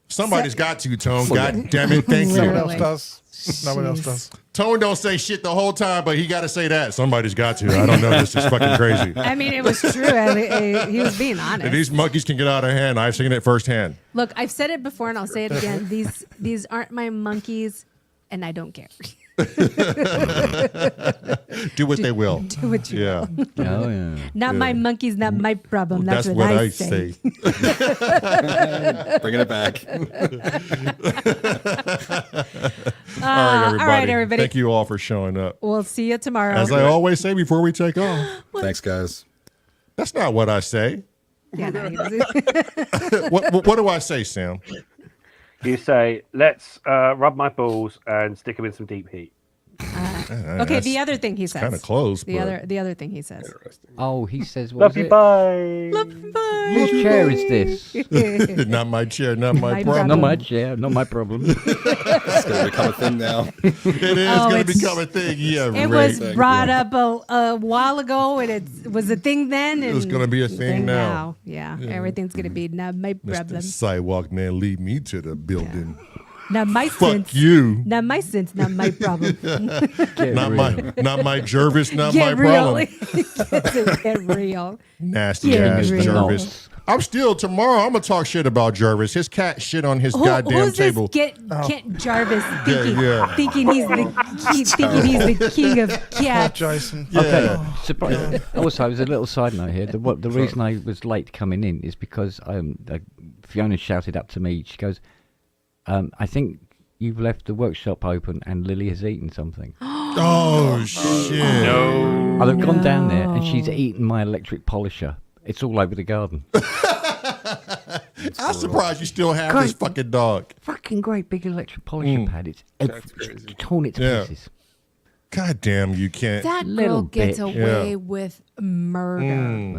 Somebody's got to, Tone. God damn it. Thank No one you. else Really? does. No one else does. Tone don't say shit the whole time, but he got to say that. Somebody's got to. I don't know. This is fucking crazy. I mean, it was true. He was being honest. If these monkeys can get out of hand, I've seen it firsthand. Look, I've said it before, and I'll say it again. These aren't my monkeys, and I don't care. Do what they will. Do what you Yeah. will. Oh, yeah. Not my monkeys, not my problem. That's what I say. Bringing it back. All right, everybody. Thank you all for showing up. We'll see you tomorrow. As I always say before we take off, Thanks, guys. that's not what I say. Yeah, no, he doesn't. What do I say, Sam? You say, let's rub my balls and stick them in some deep heat. Okay, the other thing he says. Kind of close. The but other thing he says. Oh, he says, what Love was you, it? bye. Bye. Whose chair is this? not my chair, not my My problem. Not my chair, not my problem. It's going to become a thing now. It is Oh, going to it's- become a thing. Yeah, It right. was brought up a while ago, and it was a thing then. And It's gonna be a thing now. Yeah, everything's gonna be not my Mr. problem, Sidewalk man, lead me to the building. not my Fuck sense, you. not my sense, not my problem. Not my Jervis, not my Get real, problem. get real. Nasty Get ass real. Jervis. I'm still tomorrow. I'm gonna talk shit about Jervis. His cat shit on his goddamn Who's table. this Kent Jarvis thinking, yeah. thinking he's the king of cats? Jason. Okay. Surprise. Also, there's a little side note here. The reason I was late coming in is because Fiona shouted up to me. She goes, I think you've left the workshop open and Lily has eaten something. Oh shit! No. I've gone down there and she's eaten my electric polisher. It's all over the garden. I'm surprised you still have this fucking dog. Fucking great big electric polisher pad. It's crazy. torn it to Yeah. pieces. God damn, you can't. That Little girl gets bitch. away Yeah. with murder.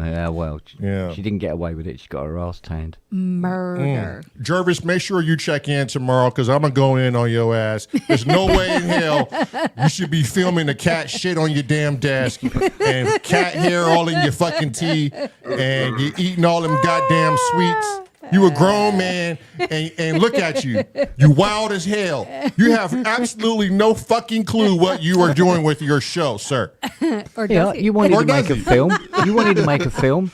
Yeah, well, Yeah. she didn't get away with it. She got her ass tanned. Murder. Jervis, make sure you check in tomorrow because I'm gonna go in on your ass. There's no way in hell you should be filming the cat shit on your damn desk and cat hair all in your fucking tea and you eating all them goddamn sweets. You a grown man and look at you. You wild as hell. You have absolutely no fucking clue what you are doing with your show, sir. Or Yeah, does he? you wanted Or to make does a he? film. You wanted to make a film.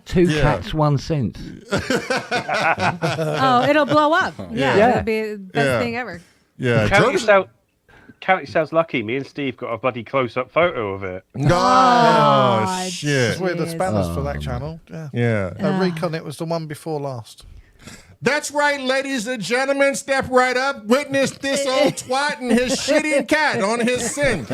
Two Yeah. cats, 1 cent. Oh, it'll blow up. Yeah, Yeah. it'll be the best Yeah. thing ever. Yeah, Count yourselves lucky. Me and Steve got a bloody close-up photo of it. No, Oh, shit. We're the Jeez. spanners for that channel. Yeah. Yeah. Recon, it was the one before last. That's right, ladies and gentlemen. Step right up. Witness this old twat and his shitting cat on his sin.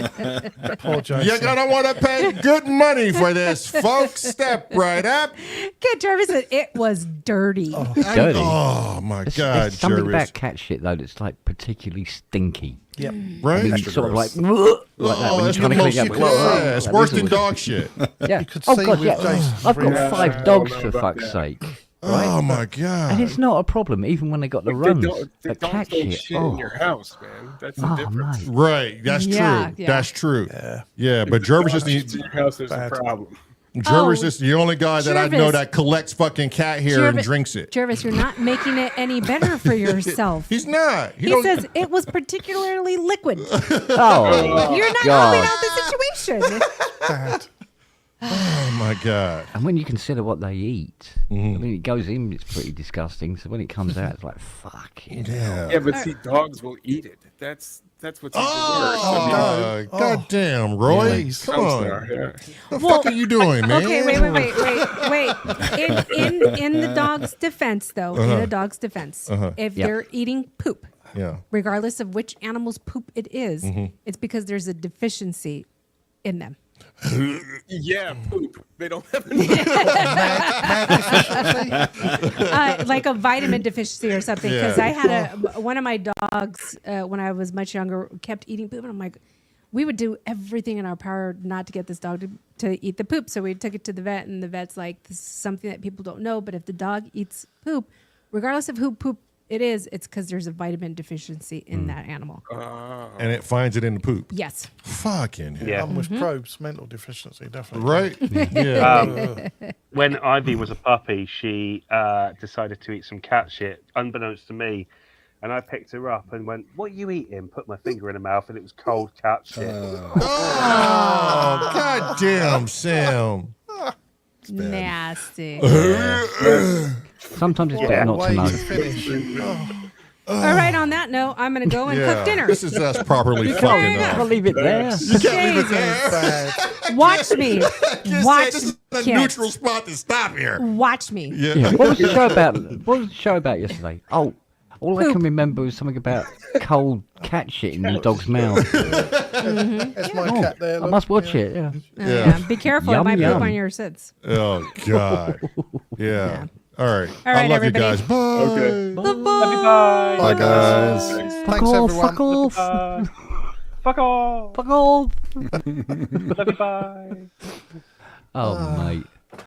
Poor Jason. You're going to want to pay good money for this, folks. Step right up. Kid Jarvis said it was dirty. Dirty. Oh, my There's God, something Jervis. about cat shit though that's like particularly stinky. Yep. Right? I mean, Extra sort of like, gross. like that Oh, when that's you're the trying to most clean you up. can. Yeah, it's Like worse this than one. dog shit. Yeah. could Oh see god, with yeah. Jason I've freaking got out. 5 dogs for fuck's sake. Oh, my And God. it's not a problem, even when they got the runs. The But dogs cat don't shit. shit Oh, in your house, man. That's the oh difference. mate. Right. That's Yeah, true. yeah. That's true. Yeah, but Jervis just Dogs needs. shit in your house, there's a Bad. problem. Jervis is the only guy that I know Jervis. that collects fucking cat hair and Jervis- drinks it. Jervis, you're not making it any better for yourself. He's not. He says it was particularly liquid. Oh, You're not God. helping out the situation. Bad. Oh my God. And when you consider what they eat, I mean, it goes in, it's pretty disgusting. So when it comes out, it's like, fuck it. Yeah, but see, dogs will eat it. That's what's even worse. Oh, goddamn, Roy. Please. Come on. Yeah. What the fuck are you doing, man? Okay, wait. In the dog's defense, though, in the dog's defense, if they're eating poop, regardless of which animal's poop it is, it's because there's a deficiency in them. Yeah, poop. They don't have Like a vitamin deficiency or something. Because I had one of my dogs when I was much younger kept eating poop, and I'm like, we would do everything in our power not to get this dog to eat the poop. So we took it to the vet, and the vet's like, this is something that people don't know, but if the dog eats poop, regardless of who poop it is, it's because there's a vitamin deficiency in that animal. And it finds it in the poop. Yes. Fucking hell. Yeah. With Probe's mental deficiency, definitely. Right? Yeah. When Ivy was a puppy, she decided to eat some cat shit, unbeknownst to me. And I picked her up and went, "What are you eating?" Put my finger in her mouth, and it was cold cat shit. Oh, goddamn, Sam. Nasty. Sometimes it's better not to know. All right, on that note, I'm going to go and cook dinner. This is us properly fucking I'll up. leave it there. You can't leave it there. Bad. Watch me. Watch This is a kids. neutral spot to stop here. Watch me. Yeah. What was the show about? What was the show about yesterday? Oh, all I can remember was something about cold cat shit in the dog's mouth. That's my cat there. I Look. must watch it. Yeah. Yeah. Be careful. Yum, it might yum. poop on your sits. Oh, God. Yeah. All right. All I right, love everybody. you guys. Bye. Okay. Love you, bye. Bye, guys. Thanks, everyone. Fuck off. Fuck off. Fuck off. Love you, bye. Oh, mate.